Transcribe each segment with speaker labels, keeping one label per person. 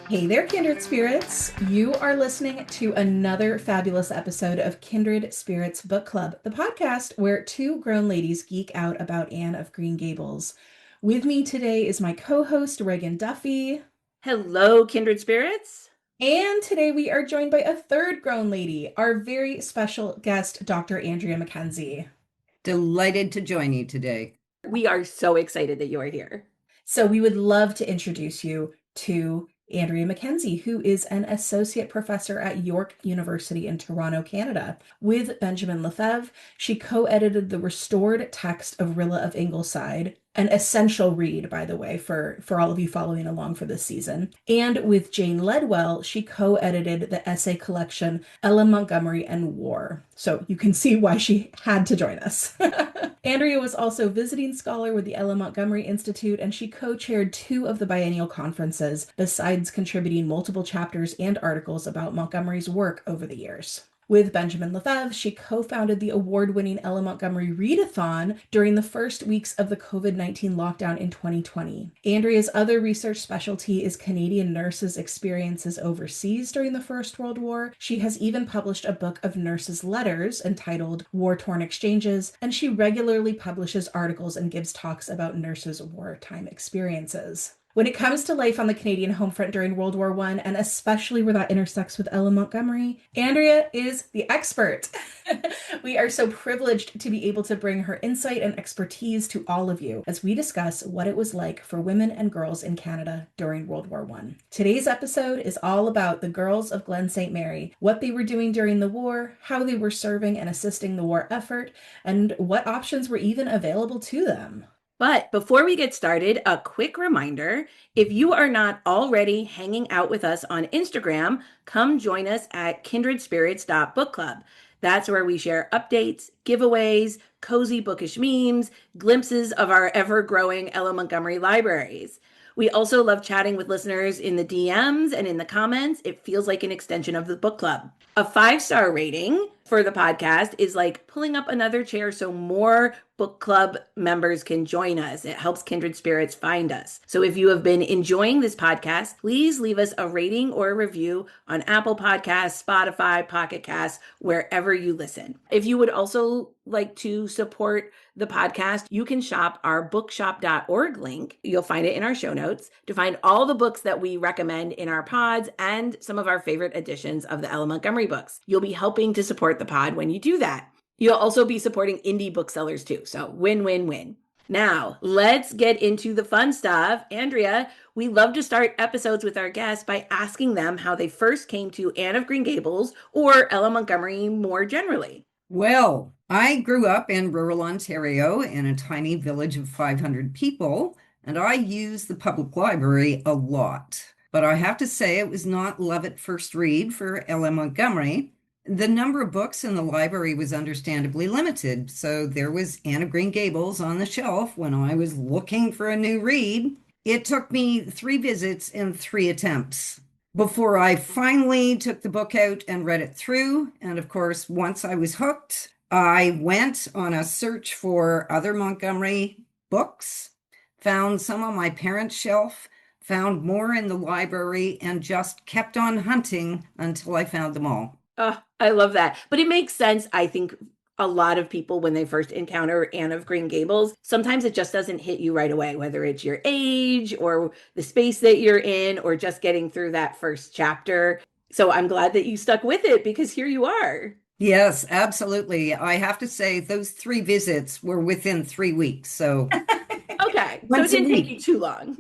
Speaker 1: Hey there, Kindred Spirits. You are listening to another fabulous episode of Kindred Spirits Book Club, the podcast where two grown ladies geek out about Anne of Green Gables. With me today is my co-host, Reagan Duffy.
Speaker 2: Hello, kindred spirits.
Speaker 1: And today we are joined by a third grown lady, our very special guest, Dr. Andrea Mackenzie.
Speaker 3: Delighted to join you today.
Speaker 2: We are so excited that you are here.
Speaker 1: So we would love to introduce you to Andrea Mackenzie, who is an associate professor at York University in Toronto, Canada. With Benjamin Lefebvre, she co-edited the restored text of Rilla of Ingleside, an essential read, by the way, for all of you following along for this season. And with Jane Ledwell, she co-edited the essay collection Ella Montgomery and War. So you can see why she had to join us. Andrea was also visiting scholar with the Ella Montgomery Institute, and she co-chaired two of the biennial conferences, besides contributing multiple chapters and articles about Montgomery's work over the years. With Benjamin Lefebvre, she co-founded the award-winning Ella Montgomery Readathon during the first weeks of the COVID-19 lockdown in 2020. Andrea's other research specialty is Canadian nurses' experiences overseas during the First World War. She has even published a book of nurses' letters entitled War-Torn Exchanges, and she regularly publishes articles and gives talks about nurses' wartime experiences. When it comes to life on the Canadian home front during World War I, and especially where that intersects with Ella Montgomery, Andrea is the expert. We are so privileged to be able to bring her insight and expertise to all of you as we discuss what it was like for women and girls in Canada during World War I. Today's episode is all about the girls of Glen St. Mary, what they were doing during the war, how they were serving and assisting the war effort, and what options were even available to them.
Speaker 2: But before we get started, a quick reminder, if you are not already hanging out with us on Instagram, come join us at kindredspirits.bookclub. That's where we share updates, giveaways, cozy bookish memes, glimpses of our ever-growing Ella Montgomery libraries. We also love chatting with listeners in the DMs and in the comments. It feels like an extension of the book club. A 5-star rating for the podcast is like pulling up another chair so more book club members can join us. It helps kindred spirits find us. So if you have been enjoying this podcast, please leave us a rating or a review on Apple Podcasts, Spotify, Pocket Casts, wherever you listen. If you would also like to support the podcast, you can shop our bookshop.org link. You'll find it in our show notes to find all the books that we recommend in our pods and some of our favorite editions of the Ella Montgomery books. You'll be helping to support the pod when you do that. You'll also be supporting indie booksellers too. So win, win, win. Now, let's get into the fun stuff. Andrea, we love to start episodes with our guests by asking them how they first came to Anne of Green Gables or Ella Montgomery more generally.
Speaker 3: Well, I grew up in rural Ontario in a tiny village of 500 people, and I used the public library a lot. But I have to say it was not love at first read for Ella Montgomery. The number of books in the library was understandably limited, so there was Anne of Green Gables on the shelf when I was looking for a new read. It took me 3 visits and 3 attempts before I finally took the book out and read it through. And of course, once I was hooked, I went on a search for other Montgomery books, found some on my parents' shelf, found more in the library, and just kept on hunting until I found them all.
Speaker 2: Oh, I love that. But it makes sense, I think, a lot of people when they first encounter Anne of Green Gables, sometimes it just doesn't hit you right away, whether it's your age or the space that you're in or just getting through that first chapter. So I'm glad that you stuck with it because here you are.
Speaker 3: Yes, absolutely. I have to say those 3 visits were within 3 weeks. So
Speaker 2: Okay, so it
Speaker 3: once a
Speaker 2: didn't take
Speaker 3: week.
Speaker 2: you too long.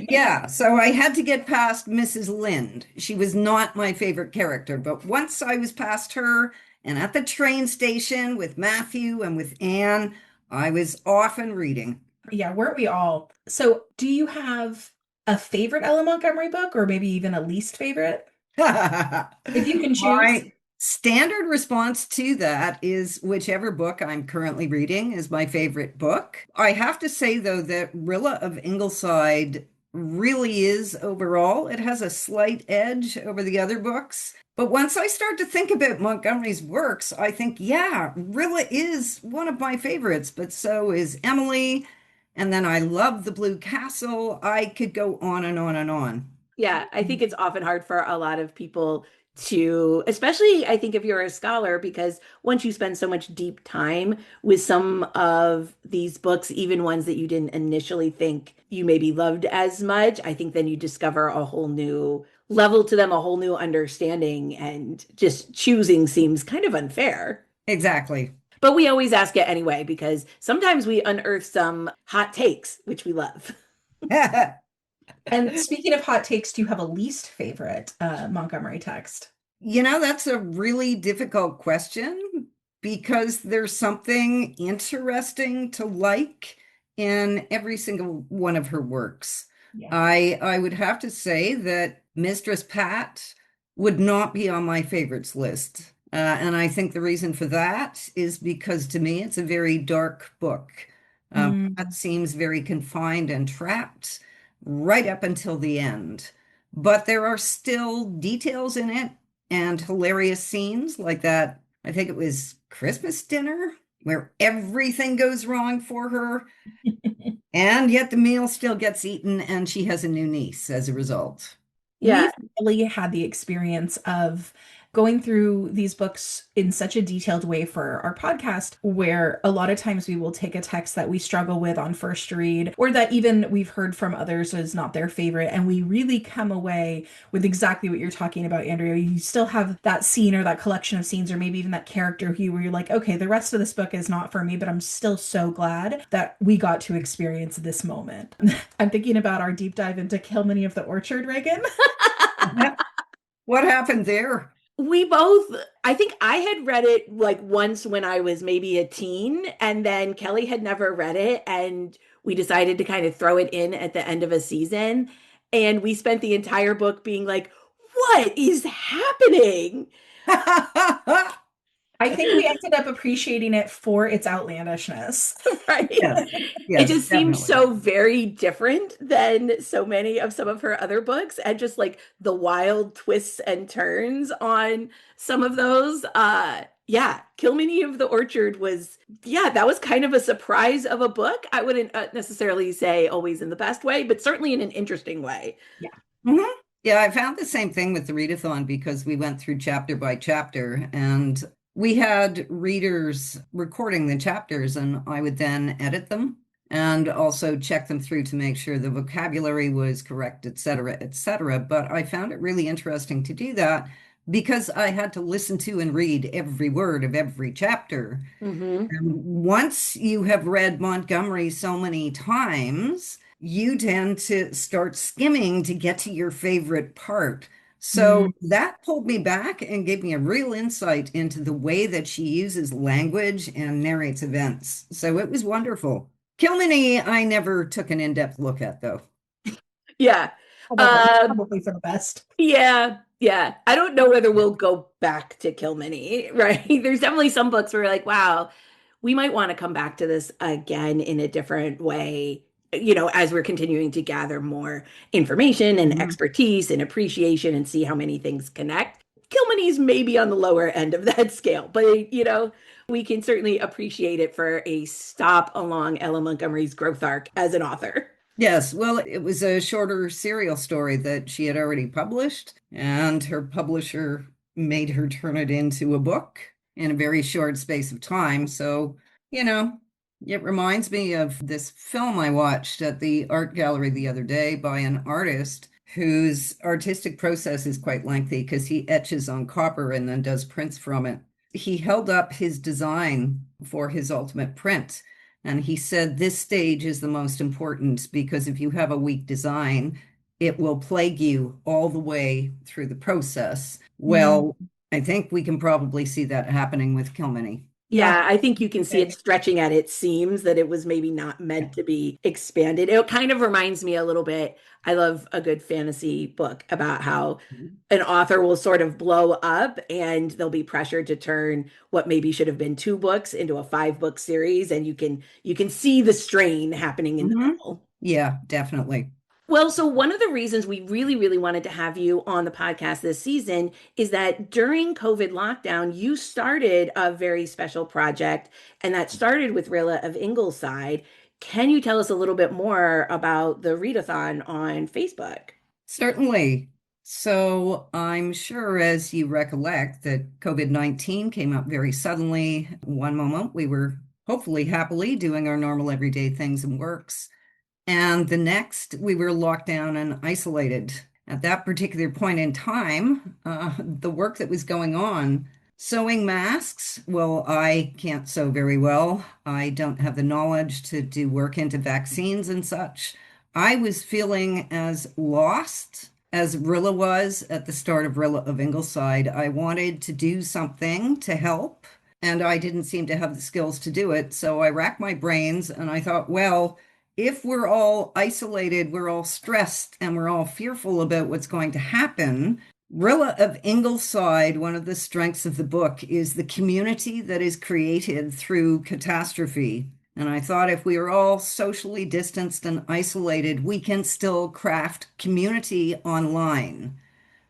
Speaker 3: Yeah, so I had to get past Mrs. Lind. She was not my favorite character, but once I was past her and at the train station with Matthew and with Anne, I was off and reading.
Speaker 1: Yeah, weren't we all? So do you have a favorite Ella Montgomery book or maybe even a least favorite? If you can choose.
Speaker 3: My standard response to that is whichever book I'm currently reading is my favorite book. I have to say, though, that Rilla of Ingleside really is overall. It has a slight edge over the other books. But once I start to think about Montgomery's works, I think, yeah, Rilla is one of my favorites, but so is Emily And then I love the Blue Castle. I could go on and on and on.
Speaker 2: Yeah, I think it's often hard for a lot of people to, especially I think if you're a scholar, because once you spend so much deep time with some of these books, even ones that you didn't initially think you maybe loved as much, I think then you discover a whole new level to them, a whole new understanding, and just choosing seems kind of unfair.
Speaker 3: Exactly.
Speaker 2: But we always ask it anyway, because sometimes we unearth some hot takes, which we love.
Speaker 1: And speaking of hot takes, do you have a least favorite Montgomery text?
Speaker 3: That's a really difficult question because there's something interesting to like in every single one of her works.
Speaker 1: Yeah.
Speaker 3: I would have to say that Mistress Pat would not be on my favorites list. And I think the reason for that is because to me it's a very dark book. Pat
Speaker 1: Mm.
Speaker 3: seems very confined and trapped right up until the end. But there are still details in it and hilarious scenes like that. I think it was Christmas dinner where everything goes wrong for her, and yet the meal still gets eaten, and she has a new niece as a result.
Speaker 2: Yeah.
Speaker 1: We've really had the experience of going through these books in such a detailed way for our podcast, where a lot of times we will take a text that we struggle with on first read, or that even we've heard from others is not their favorite, and we really come away with exactly what you're talking about, Andrea. You still have that scene or that collection of scenes, or maybe even that character where you're like, okay, the rest of this book is not for me, but I'm still so glad that we got to experience this moment. I'm thinking about our deep dive into Kilmeny of the Orchard, Reagan.
Speaker 3: What happened there?
Speaker 2: We both, I think I had read it like once when I was maybe a teen, and then Kelly had never read it. And we decided to kind of throw it in at the end of a season. And we spent the entire book being like, what is happening?
Speaker 1: I think we ended up appreciating it for its outlandishness.
Speaker 2: Right?
Speaker 3: Yes,
Speaker 2: It
Speaker 3: yes,
Speaker 2: just seems
Speaker 3: definitely.
Speaker 2: so very different than so many of some of her other books, and just like the wild twists and turns on some of those. Yeah, Kilmeny of the Orchard was, yeah, that was kind of a surprise of a book. I wouldn't necessarily say always in the best way, but certainly in an interesting way.
Speaker 1: Yeah.
Speaker 3: Mhm. Yeah, I found the same thing with the readathon because we went through chapter by chapter and we had readers recording the chapters, and I would then edit them and also check them through to make sure the vocabulary was correct, et cetera, et cetera. But I found it really interesting to do that because I had to listen to and read every word of every chapter.
Speaker 2: Hmm.
Speaker 3: And once you have read Montgomery so many times, you tend to start skimming to get to your favorite part. So
Speaker 1: Mm.
Speaker 3: that pulled me back and gave me a real insight into the way that she uses language and narrates events. So it was wonderful. Kilmeny, I never took an in-depth look at, though.
Speaker 2: Yeah.
Speaker 1: Probably,
Speaker 2: Um,
Speaker 1: probably for the best.
Speaker 2: Yeah, yeah. I don't know whether we'll go back to Kilmeny, right? There's definitely some books where we're like, wow, we might want to come back to this again in a different way, as we're continuing to gather more information and
Speaker 3: Mhm.
Speaker 2: expertise and appreciation and see how many things connect. Kilmeny's maybe on the lower end of that scale, but we can certainly appreciate it for a stop along Ella Montgomery's growth arc as an author.
Speaker 3: Yes, well, it was a shorter serial story that she had already published, and her publisher made her turn it into a book in a very short space of time. So, you know, it reminds me of this film I watched at the art gallery the other day by an artist whose artistic process is quite lengthy because he etches on copper and then does prints from it. He held up his design for his ultimate print. And he said this stage is the most important because if you have a weak design, it will plague you all the way through the process.
Speaker 1: Mm.
Speaker 3: Well, I think we can probably see that happening with Kilmeny.
Speaker 1: Yeah.
Speaker 2: Yeah, I think you can see it
Speaker 1: Okay.
Speaker 2: stretching at its seams that it was maybe not meant to be expanded. It kind of reminds me a little bit. I love a good fantasy book about how an author will sort of blow up and they'll be pressured to turn what maybe should have been two books into a five-book series, and you can see the strain happening in the
Speaker 3: Mhm.
Speaker 2: middle.
Speaker 3: Yeah, definitely.
Speaker 2: Well, so one of the reasons we really, really wanted to have you on the podcast this season is that during COVID lockdown, you started a very special project, and that started with Rilla of Ingleside. Can you tell us a little bit more about the readathon on Facebook?
Speaker 3: Certainly. So I'm sure, as you recollect, that COVID-19 came up very suddenly. One moment we were hopefully happily doing our normal everyday things and works. And the next, we were locked down and isolated. At that particular point in time, the work that was going on, sewing masks, well, I can't sew very well. I don't have the knowledge to do work into vaccines and such. I was feeling as lost as Rilla was at the start of Rilla of Ingleside. I wanted to do something to help, and I didn't seem to have the skills to do it. So I racked my brains and I thought, well, if we're all isolated, we're all stressed, and we're all fearful about what's going to happen. Rilla of Ingleside, one of the strengths of the book is the community that is created through catastrophe. And I thought if we are all socially distanced and isolated, we can still craft community online.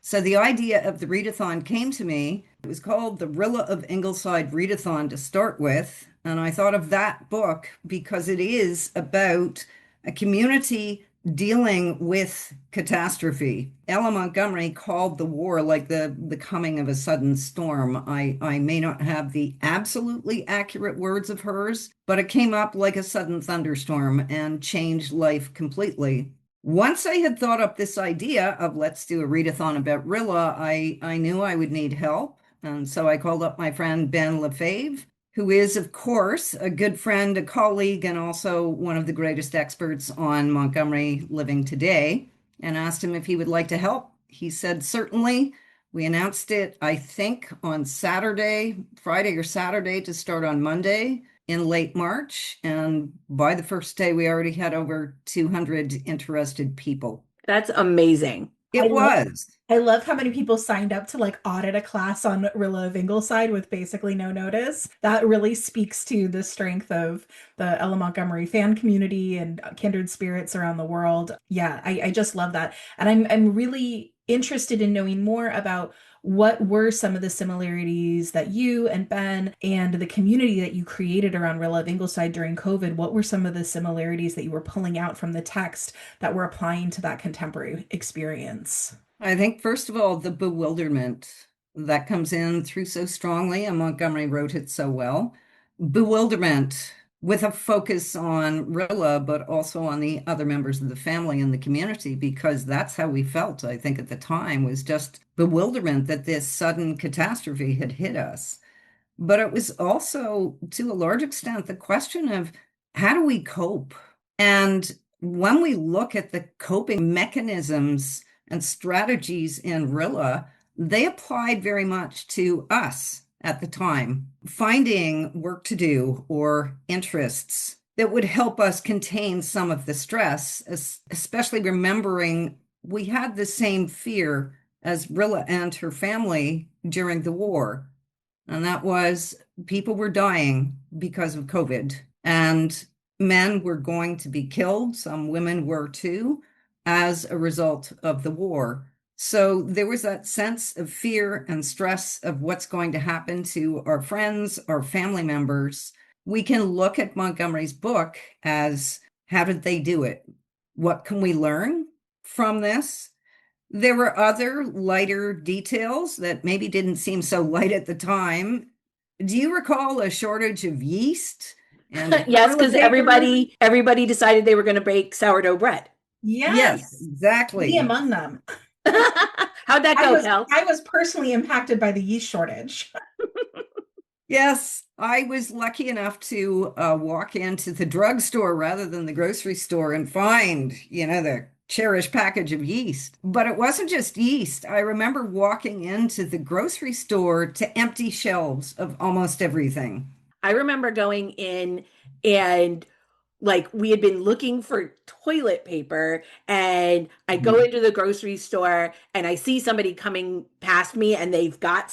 Speaker 3: So the idea of the readathon came to me. It was called the Rilla of Ingleside Readathon to start with. And I thought of that book because it is about a community dealing with catastrophe. Ella Montgomery called the war like the coming of a sudden storm. I may not have the absolutely accurate words of hers, but it came up like a sudden thunderstorm and changed life completely. Once I had thought up this idea of let's do a readathon about Rilla, I knew I would need help. And so I called up my friend Ben Lefebvre, who is, of course, a good friend, a colleague, and also one of the greatest experts on Montgomery living today, and asked him if he would like to help. He said, certainly. We announced it, I think, on Saturday, Friday or Saturday to start on Monday in late March. And by the first day, we already had over 200 interested people.
Speaker 2: That's amazing.
Speaker 1: I
Speaker 3: It
Speaker 1: love
Speaker 3: was.
Speaker 1: I love how many people signed up to like audit a class on Rilla of Ingleside with basically no notice. That really speaks to the strength of the Ella Montgomery fan community and kindred spirits around the world. Yeah, I just love that. And I'm really interested in knowing more about what were some of the similarities that you and Ben and the community that you created around Rilla of Ingleside during COVID. What were some of the similarities that you were pulling out from the text that were applying to that contemporary experience?
Speaker 3: I think, first of all, the bewilderment that comes in through so strongly, and Montgomery wrote it so well. Bewilderment with a focus on Rilla, but also on the other members of the family and the community, because that's how we felt, I think, at the time, was just bewilderment that this sudden catastrophe had hit us. But it was also, to a large extent, the question of how do we cope? And when we look at the coping mechanisms and strategies in Rilla, they applied very much to us at the time, finding work to do or interests that would help us contain some of the stress, especially remembering we had the same fear as Rilla and her family during the war. And that was people were dying because of COVID, and men were going to be killed. Some women were too, as a result of the war. So there was that sense of fear and stress of what's going to happen to our friends, our family members. We can look at Montgomery's book as how did they do it? What can we learn from this? There were other lighter details that maybe didn't seem so light at the time. Do you recall a shortage of yeast and
Speaker 2: Yes,
Speaker 3: toilet
Speaker 2: because
Speaker 3: paper?
Speaker 2: everybody decided they were going to bake sourdough bread.
Speaker 3: Yes,
Speaker 1: Yes, me
Speaker 3: exactly.
Speaker 1: among them.
Speaker 2: How'd that
Speaker 1: I
Speaker 2: go,
Speaker 1: was
Speaker 2: Kel?
Speaker 1: I was personally impacted by the yeast shortage.
Speaker 3: Yes, I was lucky enough to walk into the drugstore rather than the grocery store and find, the cherished package of yeast. But it wasn't just yeast. I remember walking into the grocery store to empty shelves of almost everything.
Speaker 2: I remember going in and like we had been looking for toilet paper, and I go
Speaker 3: Mhm.
Speaker 2: into the grocery store and I see somebody coming past me and they've got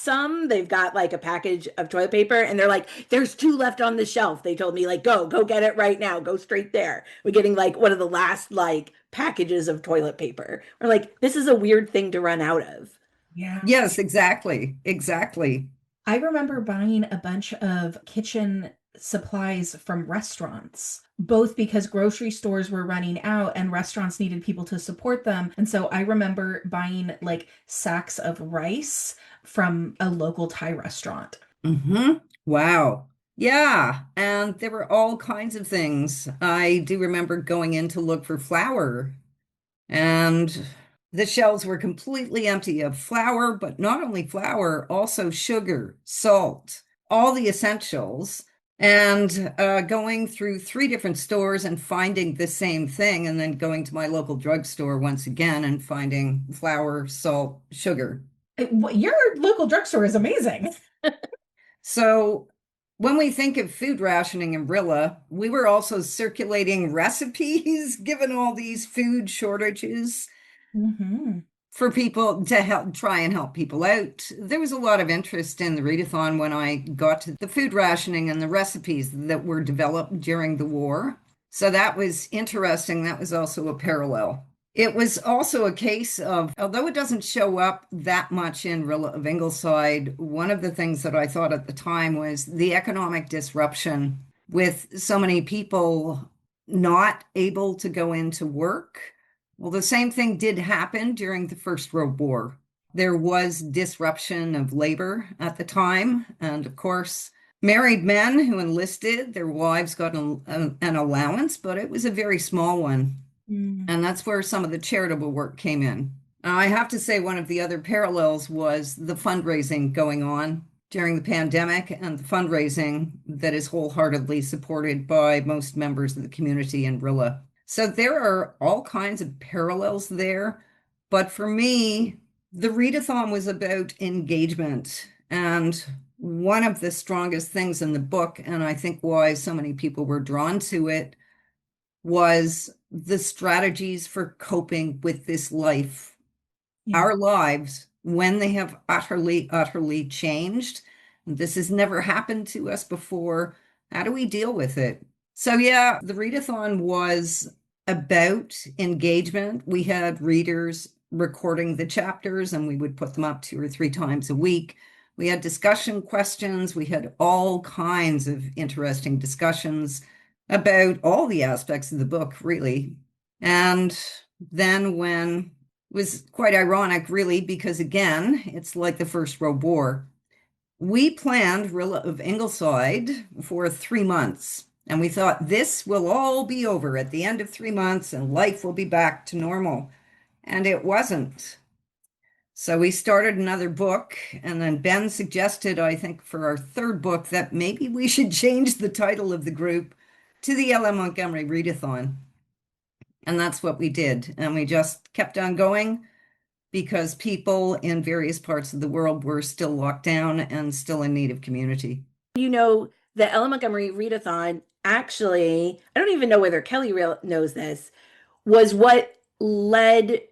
Speaker 2: like a package of toilet paper, and they're like, there's two left on the shelf. They told me like, go get it right now, go straight there. We're getting like one of the last like packages of toilet paper. We're like, this is a weird thing to run out of.
Speaker 1: Yeah.
Speaker 3: Yes, exactly. Exactly.
Speaker 1: I remember buying a bunch of kitchen supplies from restaurants, both because grocery stores were running out and restaurants needed people to support them. And so I remember buying like sacks of rice from a local Thai restaurant.
Speaker 3: Hmm. Wow. Yeah. And there were all kinds of things. I do remember going in to look for flour, and the shelves were completely empty of flour, but not only flour, also sugar, salt, all the essentials. And going through three different stores and finding the same thing, and then going to my local drugstore once again and finding flour, salt, sugar.
Speaker 1: Your local drugstore is amazing.
Speaker 3: So when we think of food rationing in Rilla, we were also circulating recipes given all these food shortages
Speaker 1: Hmm.
Speaker 3: for people to help try and help people out. There was a lot of interest in the readathon when I got to the food rationing and the recipes that were developed during the war. So that was interesting. That was also a parallel. It was also a case of, although it doesn't show up that much in Rilla of Ingleside, one of the things that I thought at the time was the economic disruption with so many people not able to go into work. Well, the same thing did happen during the First World War. There was disruption of labor at the time. And of course, married men who enlisted, their wives got an allowance, but it was a very small one.
Speaker 1: Mm.
Speaker 3: And that's where some of the charitable work came in. I have to say, one of the other parallels was the fundraising going on during the pandemic and the fundraising that is wholeheartedly supported by most members of the community in Rilla. So there are all kinds of parallels there. But for me, the readathon was about engagement. And one of the strongest things in the book, and I think why so many people were drawn to it, was the strategies for coping with this life,
Speaker 1: Yeah.
Speaker 3: our lives, when they have utterly, utterly changed. This has never happened to us before. How do we deal with it? So, yeah, the readathon was about engagement. We had readers recording the chapters and we would put them up 2 or 3 times a week. We had discussion questions. We had all kinds of interesting discussions about all the aspects of the book, really. And then when it was quite ironic, really, because again, it's like the First World War. We planned Rilla of Ingleside for 3 months, and we thought this will all be over at the end of 3 months and life will be back to normal. And it wasn't. So we started another book, and then Ben suggested, I think, for our third book that maybe we should change the title of the group to the Ella Montgomery Readathon. And that's what we did. And we just kept on going because people in various parts of the world were still locked down and still in need of community.
Speaker 2: You know, the Ella Montgomery Readathon actually, I don't even know whether Kelly real knows this, was what led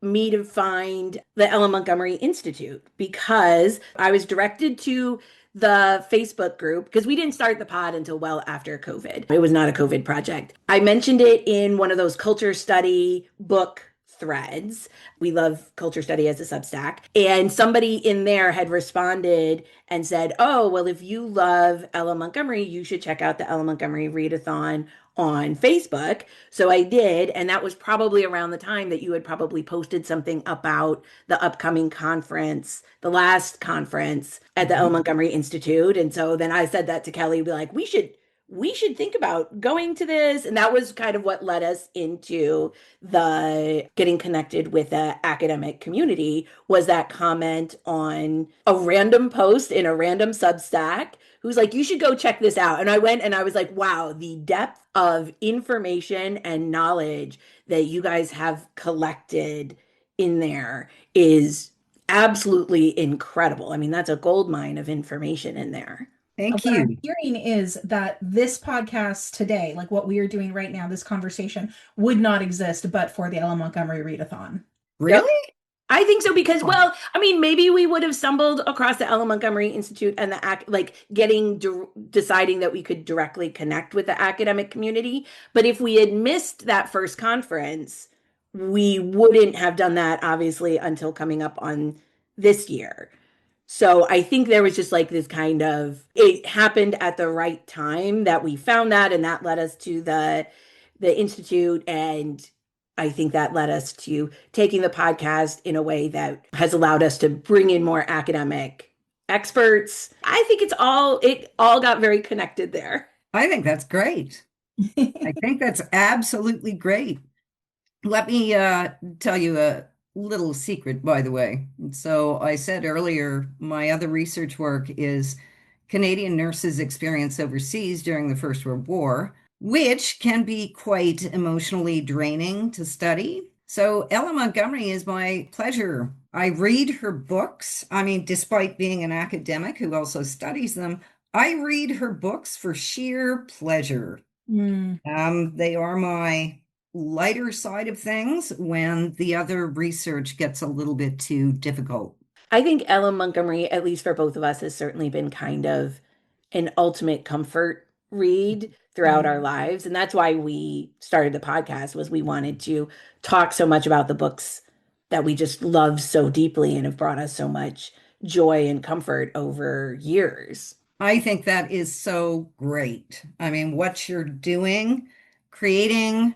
Speaker 2: me to find the Ella Montgomery Institute because I was directed to the Facebook group because we didn't start the pod until well after COVID. It was not a COVID project. I mentioned it in one of those culture study book threads. We love culture study as a Substack. And somebody in there had responded and said, "Oh, well, if you love Ella Montgomery, you should check out the Ella Montgomery Readathon on Facebook." So I did. And that was probably around the time that you had probably posted something about the upcoming conference, the last conference at the Ella
Speaker 3: Mhm.
Speaker 2: Montgomery Institute. And so then I said that to Kelly, be like, we should think about going to this. And that was kind of what led us into the getting connected with the academic community was that comment on a random post in a random Substack who's like, you should go check this out. And I went and I was like, wow, the depth of information and knowledge that you guys have collected in there is absolutely incredible. I mean, that's a gold mine of information in there.
Speaker 3: Thank
Speaker 1: What I'm
Speaker 3: you.
Speaker 1: hearing is that this podcast today, like what we are doing right now, this conversation would not exist but for the Ella Montgomery Readathon.
Speaker 2: Yep.
Speaker 3: Really?
Speaker 2: I think so because,
Speaker 3: Oh,
Speaker 2: well, I mean, maybe we would have stumbled across the Ella Montgomery Institute and the like getting deciding that we could directly connect with the academic community. But if we had missed that first conference, we wouldn't have done that obviously until coming up on this year. So I think there was just like this kind of, it happened at the right time that we found that, and that led us to the institute, and I think that led us to taking the podcast in a way that has allowed us to bring in more academic experts. I think it all got very connected there.
Speaker 3: I think that's great. I think that's absolutely great. Let me tell you a little secret, by the way. So, I said earlier, my other research work is Canadian nurses' experience overseas during the First World War, which can be quite emotionally draining to study. So, Ella Montgomery is my pleasure. I read her books. I mean, despite being an academic who also studies them, I read her books for sheer pleasure.
Speaker 1: Mm.
Speaker 3: They are my lighter side of things when the other research gets a little bit too difficult.
Speaker 2: I think Ellen Montgomery, at least for both of us, has certainly been kind of an ultimate comfort read throughout our lives. And that's why we started the podcast, was we wanted to talk so much about the books that we just love so deeply and have brought us so much joy and comfort over years.
Speaker 3: I think that is so great. I mean, what you're doing, creating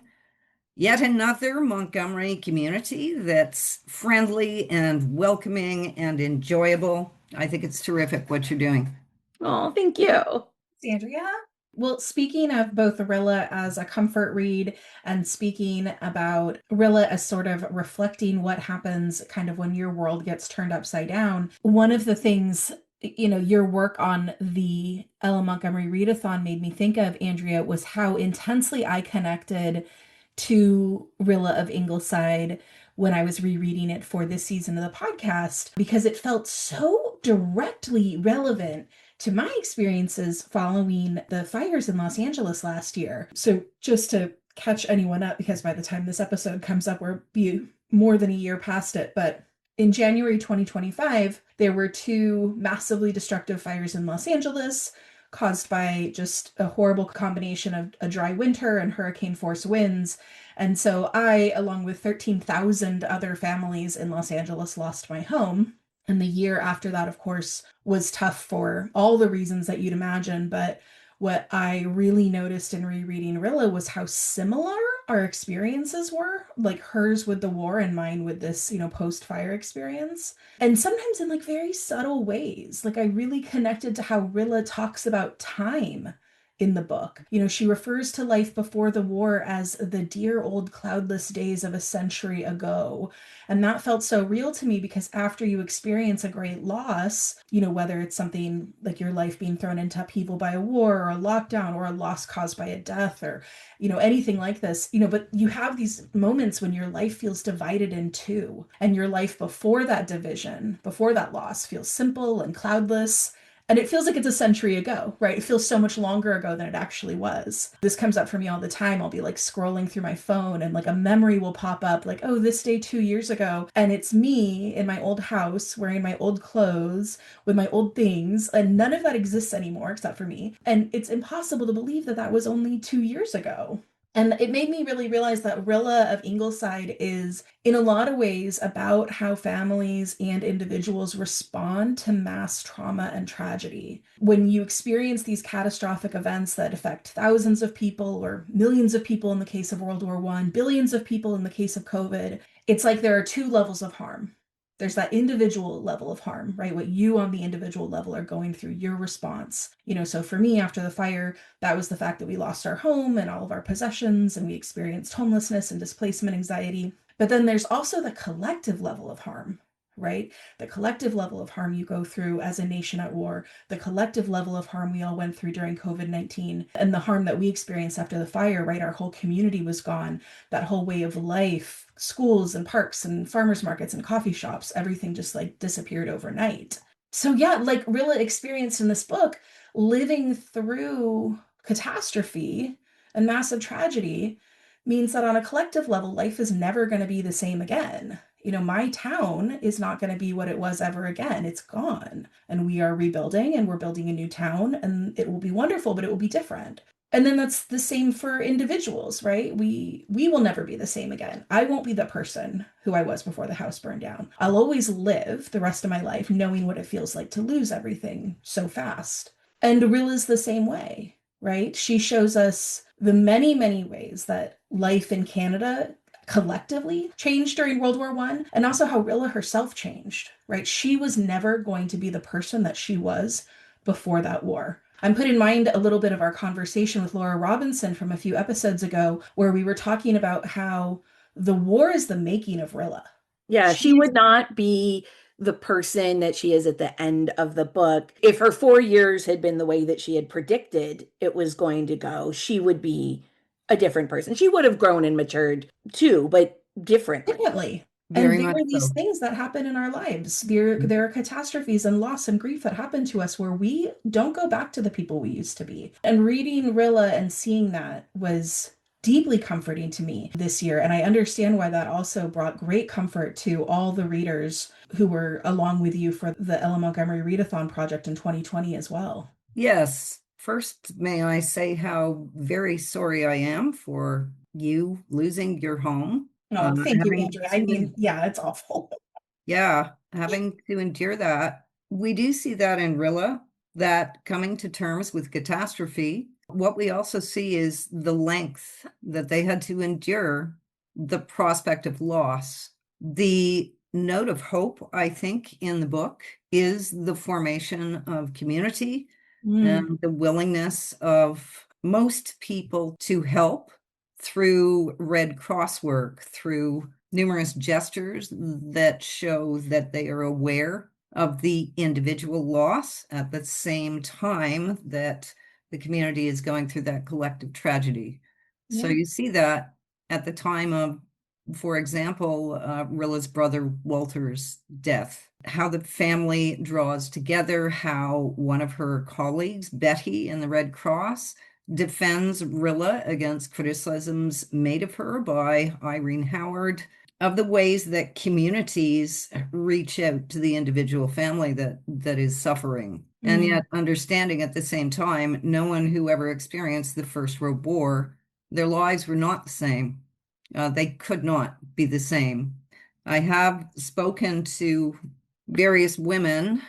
Speaker 3: yet another Montgomery community that's friendly and welcoming and enjoyable. I think it's terrific what you're doing.
Speaker 2: Oh, thank you.
Speaker 1: Andrea? Well, speaking of both Rilla as a comfort read and speaking about Rilla as sort of reflecting what happens kind of when your world gets turned upside down, one of the things, your work on the Ella Montgomery Readathon made me think of, Andrea, was how intensely I connected to Rilla of Ingleside when I was rereading it for this season of the podcast, because it felt so directly relevant to my experiences following the fires in Los Angeles last year. So just to catch anyone up, because by the time this episode comes up, we'll be more than a year past it, but in January 2025, there were two massively destructive fires in Los Angeles caused by just a horrible combination of a dry winter and hurricane force winds. And so I, along with 13,000 other families in Los Angeles, lost my home. And the year after that, of course, was tough for all the reasons that you'd imagine. But what I really noticed in rereading Rilla was how similar our experiences were, like hers with the war and mine with this, post-fire experience. And sometimes in like very subtle ways. Like I really connected to how Rilla talks about time in the book. She refers to life before the war as the dear old cloudless days of a century ago. And that felt so real to me because after you experience a great loss, whether it's something like your life being thrown into upheaval by a war or a lockdown or a loss caused by a death or, anything like this, but you have these moments when your life feels divided in two and your life before that division, before that loss feels simple and cloudless. And it feels like it's a century ago, right? It feels so much longer ago than it actually was. This comes up for me all the time. I'll be like scrolling through my phone and like a memory will pop up like, oh, this day 2 years ago. And it's me in my old house wearing my old clothes with my old things. And none of that exists anymore except for me. And it's impossible to believe that that was only 2 years ago. And it made me really realize that Rilla of Ingleside is, in a lot of ways, about how families and individuals respond to mass trauma and tragedy. When you experience these catastrophic events that affect thousands of people or millions of people in the case of World War I, billions of people in the case of COVID, it's like there are two levels of harm. There's that individual level of harm, right? What you on the individual level are going through, your response. So for me, after the fire, that was the fact that we lost our home and all of our possessions, and we experienced homelessness and displacement anxiety. But then there's also the collective level of harm, right? The collective level of harm you go through as a nation at war, the collective level of harm we all went through during COVID-19, and the harm that we experienced after the fire, right? Our whole community was gone, that whole way of life, schools and parks and farmers markets and coffee shops, everything just like disappeared overnight. So yeah, like Rilla experienced in this book, living through catastrophe and massive tragedy means that on a collective level, life is never going to be the same again. My town is not going to be what it was ever again. It's gone. And we are rebuilding and we're building a new town and it will be wonderful, but it will be different. And then that's the same for individuals, right? We will never be the same again. I won't be the person who I was before the house burned down. I'll always live the rest of my life knowing what it feels like to lose everything so fast. And Rilla's the same way, right? She shows us the many, many ways that life in Canada collectively changed during World War One, and also how Rilla herself changed, right? She was never going to be the person that she was before that war. I'm put in mind a little bit of our conversation with Laura Robinson from a few episodes ago, where we were talking about how the war is the making of Rilla.
Speaker 2: Yeah, she
Speaker 1: She's
Speaker 2: would not be the person that she is at the end of the book. If her 4 years had been the way that she had predicted it was going to go, she would be a different person. She would have grown and matured too, but differently.
Speaker 1: differently. And
Speaker 3: Very
Speaker 1: there
Speaker 3: much
Speaker 1: are these
Speaker 3: so.
Speaker 1: things that happen in our lives. There are catastrophes and loss and grief that happen to us where we don't go back to the people we used to be. And reading Rilla and seeing that was deeply comforting to me this year. And I understand why that also brought great comfort to all the readers who were along with you for the Ella Montgomery Readathon project in 2020 as well.
Speaker 3: Yes. First, may I say how very sorry I am for you losing your home,
Speaker 1: Oh, thank you,
Speaker 3: having
Speaker 1: Andrea. I
Speaker 3: to,
Speaker 1: mean, yeah, it's awful.
Speaker 3: yeah, having to endure that. We do see that in Rilla, that coming to terms with catastrophe. What we also see is the length that they had to endure the prospect of loss. The note of hope, I think, in the book is the formation of community
Speaker 1: Mm,
Speaker 3: and the willingness of most people to help through Red Cross work, through numerous gestures that show that they are aware of the individual loss at the same time that the community is going through that collective tragedy. So
Speaker 1: yeah.
Speaker 3: you see that at the time of, for example, Rilla's brother Walter's death, how the family draws together, how one of her colleagues, Betty in the Red Cross, defends Rilla against criticisms made of her by Irene Howard, of the ways that communities reach out to the individual family that is suffering. And
Speaker 1: Mm,
Speaker 3: yet understanding at the same time, no one who ever experienced the First World War, their lives were not the same. They could not be the same. I have spoken to various women.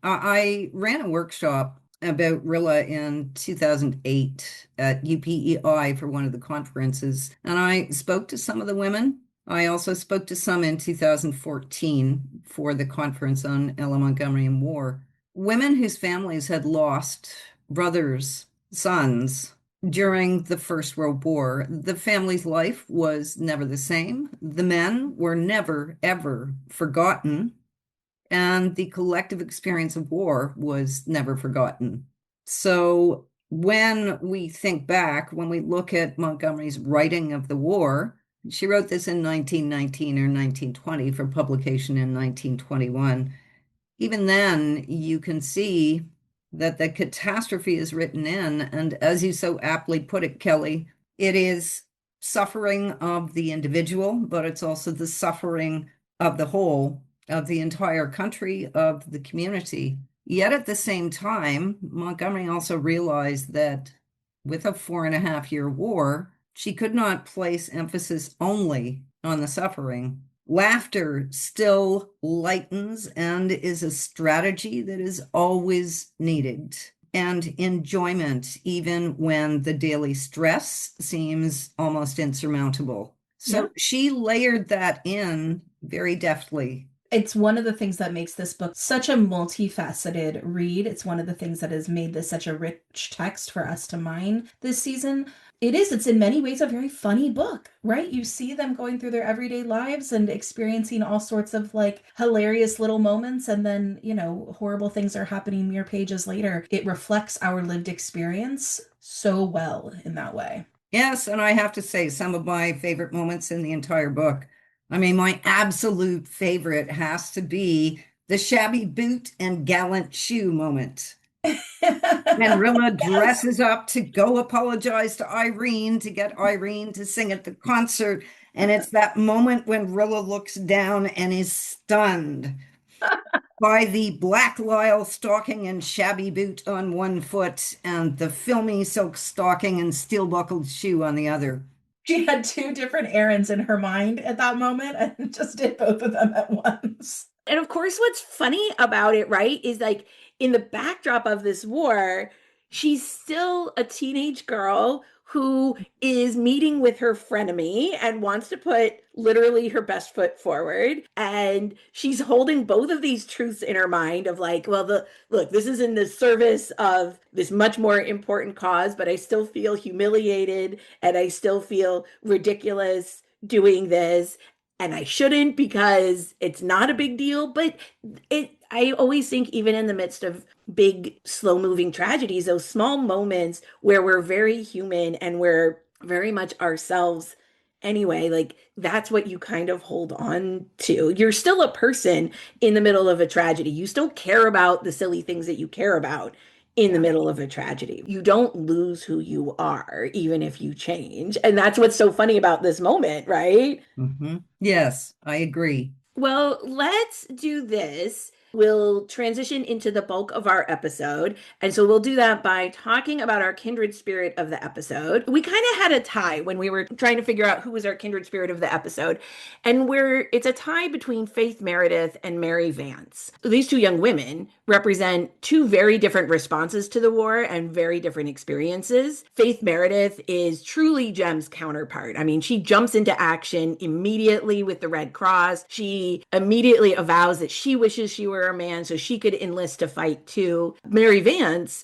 Speaker 3: I ran a workshop about Rilla in 2008 at UPEI for one of the conferences, and I spoke to some of the women. I also spoke to some in 2014 for the conference on Ella Montgomery and War. Women whose families had lost brothers, sons, during the First World War. The family's life was never the same. The men were never, ever forgotten, and the collective experience of war was never forgotten. So when we think back, when we look at Montgomery's writing of the war, she wrote this in 1919 or 1920 for publication in 1921. Even then, you can see that the catastrophe is written in. And as you so aptly put it, Kelly, it is suffering of the individual, but it's also the suffering of the whole, of the entire country, of the community. Yet at the same time, Montgomery also realized that with a 4.5 year war, she could not place emphasis only on the suffering. Laughter still lightens and is a strategy that is always needed. And enjoyment, even when the daily stress seems almost insurmountable.
Speaker 1: yeah.
Speaker 3: So she layered that in very deftly.
Speaker 1: It's one of the things that makes this book such a multifaceted read. It's one of the things that has made this such a rich text for us to mine this season. It's in many ways a very funny book, right? You see them going through their everyday lives and experiencing all sorts of like hilarious little moments, and then, horrible things are happening mere pages later. It reflects our lived experience so well in that way.
Speaker 3: Yes, and I have to say, some of my favorite moments in the entire book. I mean, my absolute favorite has to be the shabby boot and gallant shoe moment. And Rilla
Speaker 1: Yes.
Speaker 3: dresses up to go apologize to Irene to get Irene to sing at the concert. And it's that moment when Rilla looks down and is stunned. by the black lisle stocking and shabby boot on one foot, and the filmy silk stocking and steel-buckled shoe on the other.
Speaker 1: She had two different errands in her mind at that moment and just did both of them at once.
Speaker 2: And of course, what's funny about it, right, is like in the backdrop of this war, she's still a teenage girl who is meeting with her frenemy and wants to put literally her best foot forward. And she's holding both of these truths in her mind of like, well, the look, this is in the service of this much more important cause, but I still feel humiliated and I still feel ridiculous doing this, and I shouldn't because it's not a big deal. But I always think, even in the midst of big, slow moving tragedies, those small moments where we're very human and we're very much ourselves anyway, like that's what you kind of hold on to. You're still a person in the middle of a tragedy. You still care about the silly things that you care about in the
Speaker 3: Yeah.
Speaker 2: middle of a tragedy. You don't lose who you are, even if you change. And that's what's so funny about this moment, right?
Speaker 3: Yes, I agree.
Speaker 2: Well, let's do this. We'll transition into the bulk of our episode. And so we'll do that by talking about our kindred spirit of the episode. We kind of had a tie when we were trying to figure out who was our kindred spirit of the episode. And it's a tie between Faith Meredith and Mary Vance. These two young women represent two very different responses to the war and very different experiences. Faith Meredith is truly Jem's counterpart. I mean, she jumps into action immediately with the Red Cross. She immediately avows that she wishes she were a man so she could enlist to fight too. Mary Vance,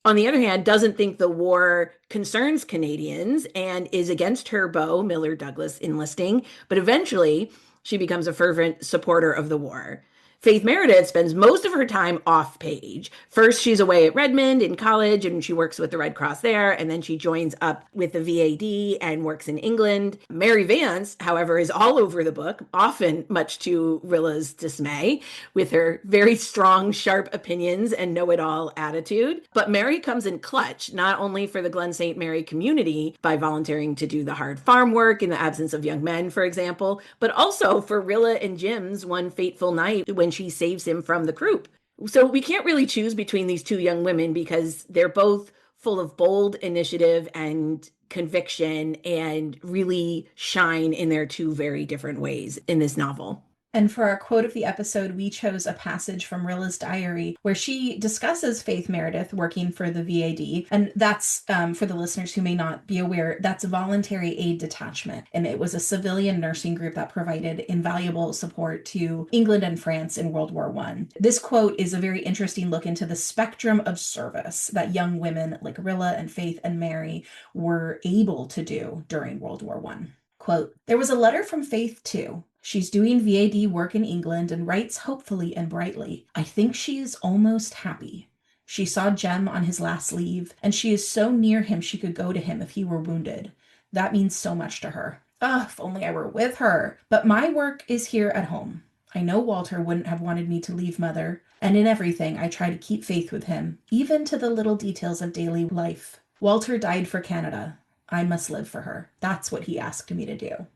Speaker 2: on the other hand, doesn't think the war concerns Canadians and is against her beau, Miller Douglas, enlisting, but eventually she becomes a fervent supporter of the war. Faith Meredith spends most of her time off page. First, she's away at Redmond in college and she works with the Red Cross there, and then she joins up with the VAD and works in England. Mary Vance, however, is all over the book, often much to Rilla's dismay, with her very strong, sharp opinions and know it all attitude. But Mary comes in clutch, not only for the Glen St. Mary community by volunteering to do the hard farm work in the absence of young men, for example, but also for Rilla and Jim's one fateful night when she saves him from the croup. So we can't really choose between these two young women because they're both full of bold initiative and conviction and really shine in their two very different ways in this novel.
Speaker 1: And for our quote of the episode, we chose a passage from Rilla's diary where she discusses Faith Meredith working for the VAD. And that's, for the listeners who may not be aware, that's a voluntary aid detachment. And it was a civilian nursing group that provided invaluable support to England and France in World War I. This quote is a very interesting look into the spectrum of service that young women like Rilla and Faith and Mary were able to do during World War I. Quote, "There was a letter from Faith too. She's doing VAD work in England and writes hopefully and brightly. I think she is almost happy. She saw Jem on his last leave, and she is so near him she could go to him if he were wounded. That means so much to her. Ah, if only I were with her. But my work is here at home. I know Walter wouldn't have wanted me to leave Mother, and in everything I try to keep faith with him, even to the little details of daily life. Walter died for Canada. I must live for her. That's what he asked me to do."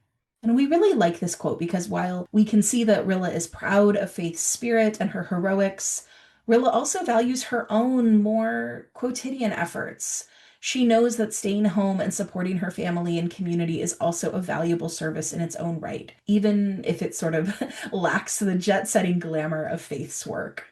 Speaker 1: And we really like this quote because while we can see that Rilla is proud of Faith's spirit and her heroics, Rilla also values her own more quotidian efforts. She knows that staying home and supporting her family and community is also a valuable service in its own right, even if it sort of lacks the jet-setting glamour of Faith's work.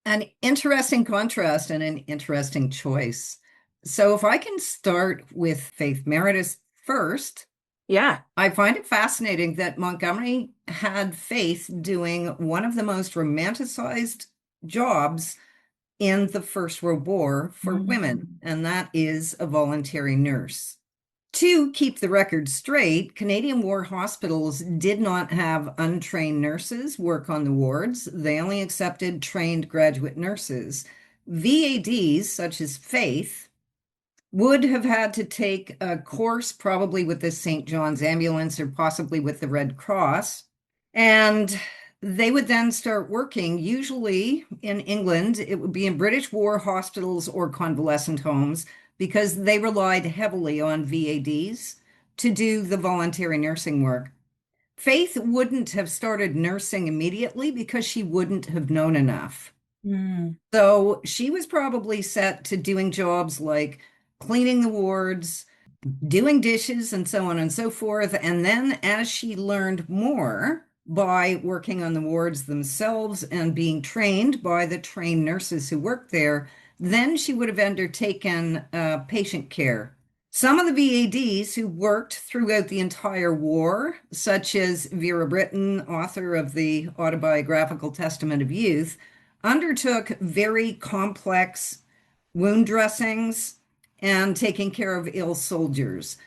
Speaker 3: An interesting contrast and an interesting choice. So if I can start with Faith Meredith first,
Speaker 2: Yeah.
Speaker 3: I find it fascinating that Montgomery had Faith doing one of the most romanticized jobs in the First World War for women, and that is a voluntary nurse. To keep the record straight, Canadian war hospitals did not have untrained nurses work on the wards. They only accepted trained graduate nurses. VADs, such as Faith, would have had to take a course probably with the St. John's Ambulance or possibly with the Red Cross. And they would then start working, usually in England, it would be in British war hospitals or convalescent homes, because they relied heavily on VADs to do the voluntary nursing work. Faith wouldn't have started nursing immediately because she wouldn't have known enough.
Speaker 1: Mm.
Speaker 3: So she was probably set to doing jobs like cleaning the wards, doing dishes, and so on and so forth. And then as she learned more by working on the wards themselves and being trained by the trained nurses who worked there, then she would have undertaken patient care. Some of the VADs who worked throughout the entire war, such as Vera Brittain, author of the Autobiographical Testament of Youth, undertook very complex wound dressings and taking care of ill soldiers.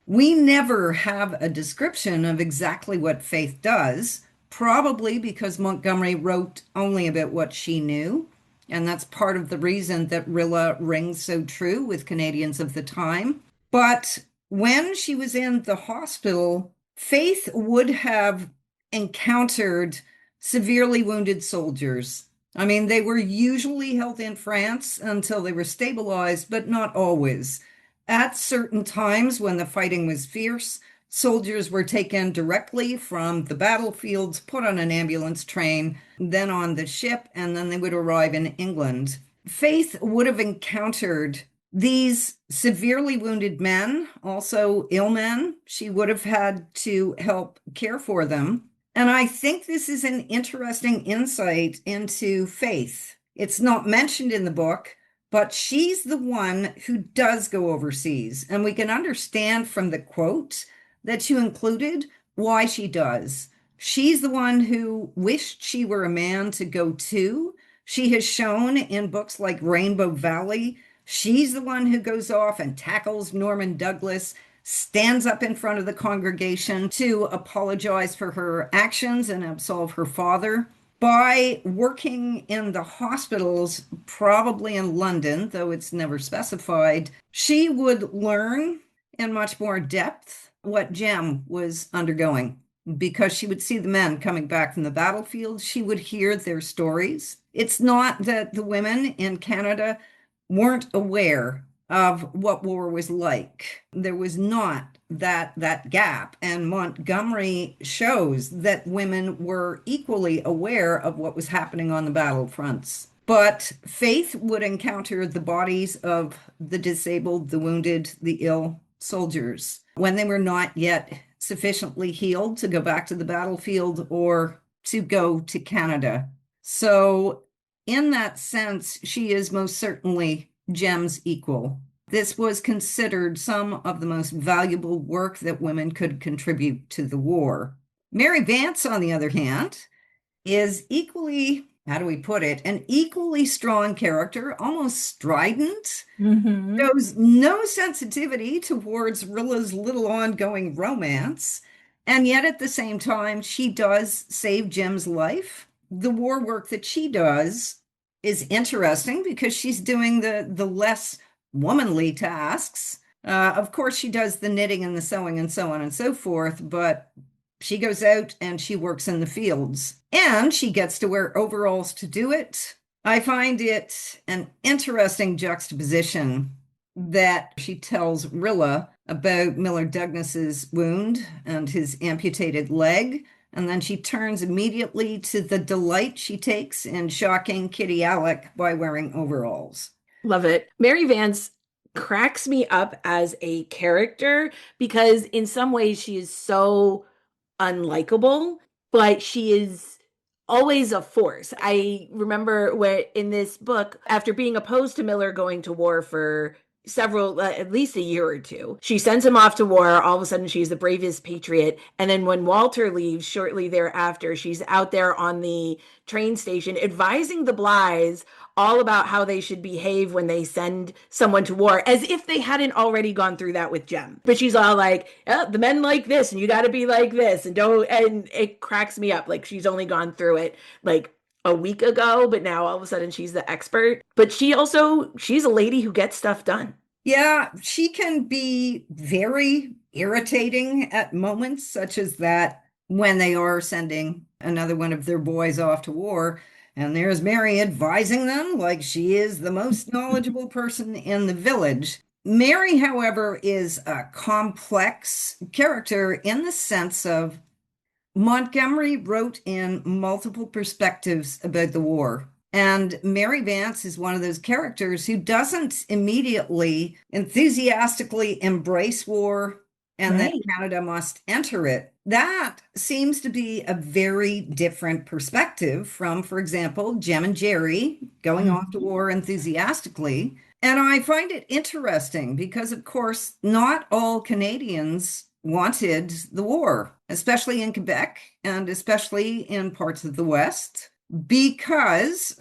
Speaker 3: We never have a description of exactly what Faith does, probably because Montgomery wrote only about what she knew. And that's part of the reason that Rilla rings so true with Canadians of the time. But when she was in the hospital, Faith would have encountered severely wounded soldiers. I mean, they were usually held in France until they were stabilized, but not always. At certain times when the fighting was fierce, soldiers were taken directly from the battlefields, put on an ambulance train, then on the ship, and then they would arrive in England. Faith would have encountered these severely wounded men, also ill men. She would have had to help care for them. And I think this is an interesting insight into Faith. It's not mentioned in the book, but she's the one who does go overseas. And we can understand from the quote that you included why she does. She's the one who wished she were a man to go to. She has shown in books like Rainbow Valley, she's the one who goes off and tackles Norman Douglas, stands up in front of the congregation to apologize for her actions and absolve her father. By working in the hospitals, probably in London, though it's never specified, she would learn in much more depth what Jem was undergoing because she would see the men coming back from the battlefield. She would hear their stories. It's not that the women in Canada weren't aware of what war was like. There was not that gap. And Montgomery shows that women were equally aware of what was happening on the battlefronts. But Faith would encounter the bodies of the disabled, the wounded, the ill soldiers when they were not yet sufficiently healed to go back to the battlefield or to go to Canada. So, in that sense, she is most certainly Jem's equal. This was considered some of the most valuable work that women could contribute to the war. Mary Vance, on the other hand, is equally, how do we put it, an equally strong character, almost strident, shows no sensitivity towards Rilla's little ongoing romance. And yet at the same time, she does save Jem's life. The war work that she does is interesting because she's doing the less womanly tasks. Of course, she does the knitting and the sewing and so on and so forth, but she goes out and she works in the fields and she gets to wear overalls to do it. I find it an interesting juxtaposition that she tells Rilla about Millard Douglas's wound and his amputated leg. And then she turns immediately to the delight she takes in shocking Kitty Alec by wearing overalls.
Speaker 2: Love it. Mary Vance cracks me up as a character because in some ways she is so unlikable, but she is always a force. I remember where in this book, after being opposed to Miller going to war for several, at least a year or two, she sends him off to war. All of a sudden, she's the bravest patriot. And then when Walter leaves shortly thereafter, she's out there on the train station advising the Blythes all about how they should behave when they send someone to war, as if they hadn't already gone through that with Jem. But she's all like, oh, the men like this, and you got to be like this, and don't. And it cracks me up. Like she's only gone through it like a week ago, but now all of a sudden she's the expert. But she's a lady who gets stuff done.
Speaker 3: Yeah, she can be very irritating at moments, such as that when they are sending another one of their boys off to war. And there's Mary advising them like she is the most knowledgeable person in the village. Mary, however, is a complex character in the sense of Montgomery wrote in multiple perspectives about the war. And Mary Vance is one of those characters who doesn't immediately enthusiastically embrace war and that
Speaker 1: Right.
Speaker 3: Canada must enter it. That seems to be a very different perspective from, for example, Jem and Jerry going off to
Speaker 1: Mhm.
Speaker 3: war enthusiastically. And I find it interesting because, of course, not all Canadians wanted the war, especially in Quebec and especially in parts of the West, because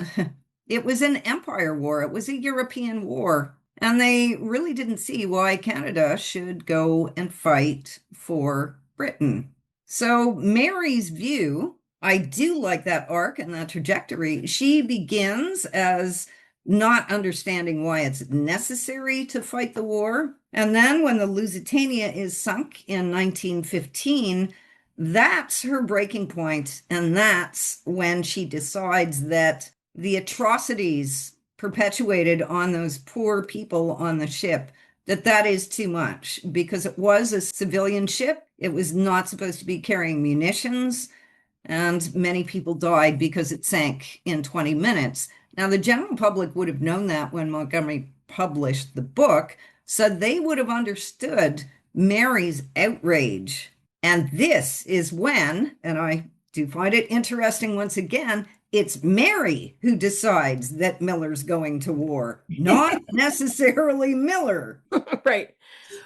Speaker 3: it was an empire war, it was a European war. And they really didn't see why Canada should go and fight for Britain. So, Mary's view, I do like that arc and that trajectory. She begins as not understanding why it's necessary to fight the war. And then when the Lusitania is sunk in 1915, that's her breaking point. And that's when she decides that the atrocities perpetuated on those poor people on the ship, that is too much because it was a civilian ship. It was not supposed to be carrying munitions, and many people died because it sank in 20 minutes. Now, the general public would have known that when Montgomery published the book, so they would have understood Mary's outrage. And this is when, and I do find it interesting once again, it's Mary who decides that Miller's going to war, not necessarily Miller.
Speaker 2: Right.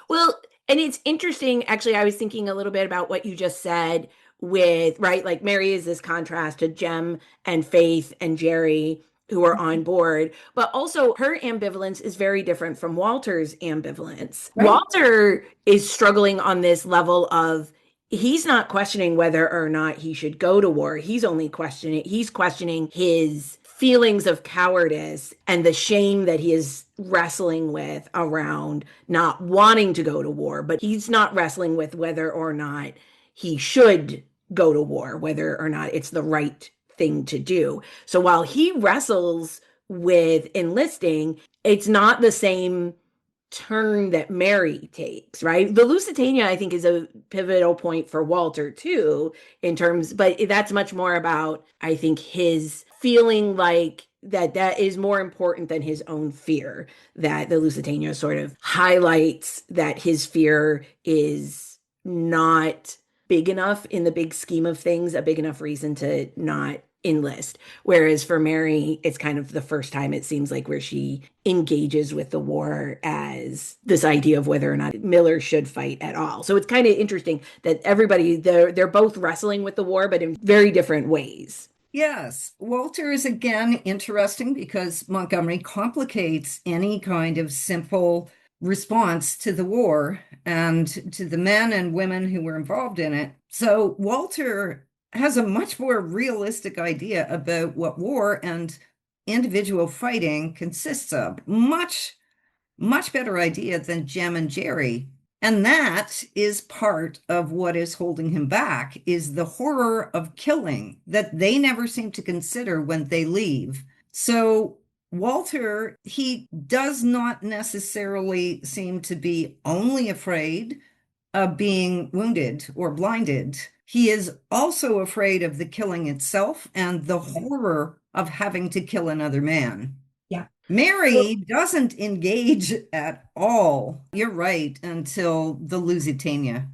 Speaker 2: Well, and it's interesting. Actually, I was thinking a little bit about what you just said with, right? Like Mary is this contrast to Jem and Faith and Jerry who are on board, but also her ambivalence is very different from Walter's ambivalence.
Speaker 1: Right.
Speaker 2: Walter is struggling on this level of he's not questioning whether or not he should go to war. He's questioning his feelings of cowardice and the shame that he is wrestling with around not wanting to go to war, but he's not wrestling with whether or not he should go to war, whether or not it's the right thing to do. So while he wrestles with enlisting, it's not the same turn that Mary takes, right? The Lusitania, I think, is a pivotal point for Walter too, in terms, but that's much more about, I think, his feeling like that is more important than his own fear. That the Lusitania sort of highlights that his fear is not big enough in the big scheme of things, a big enough reason to not enlist. Whereas for Mary, it's kind of the first time it seems like where she engages with the war as this idea of whether or not Miller should fight at all. So it's kind of interesting that everybody they're both wrestling with the war, but in very different ways.
Speaker 3: Yes, Walter is again interesting because Montgomery complicates any kind of simple response to the war and to the men and women who were involved in it. So Walter has a much more realistic idea about what war and individual fighting consists of. Much better idea than Jem and Jerry. And that is part of what is holding him back is the horror of killing that they never seem to consider when they leave. So Walter, he does not necessarily seem to be only afraid of being wounded or blinded. He is also afraid of the killing itself and the horror of having to kill another man.
Speaker 1: Yeah. So
Speaker 3: Mary doesn't engage at all. You're right, until the Lusitania.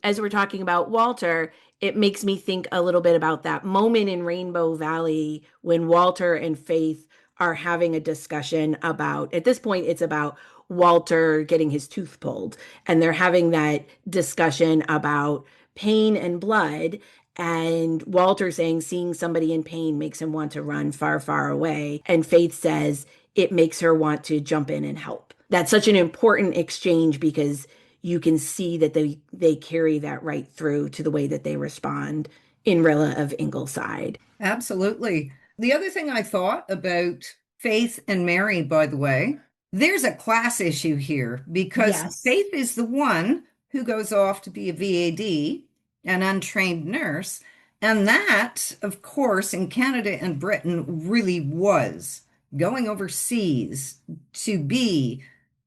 Speaker 2: As we're talking about Walter, it makes me think a little bit about that moment in Rainbow Valley when Walter and Faith are having a discussion about, at this point, it's about Walter getting his tooth pulled. And they're having that discussion about pain and blood. And Walter saying, seeing somebody in pain makes him want to run far, far away. And Faith says, it makes her want to jump in and help. That's such an important exchange because you can see that they carry that right through to the way that they respond in Rilla of Ingleside.
Speaker 3: Absolutely. The other thing I thought about Faith and Mary, by the way, there's a class issue here because
Speaker 1: yes.
Speaker 3: Faith is the one who goes off to be a VAD, an untrained nurse. And that, of course, in Canada and Britain really was going overseas to be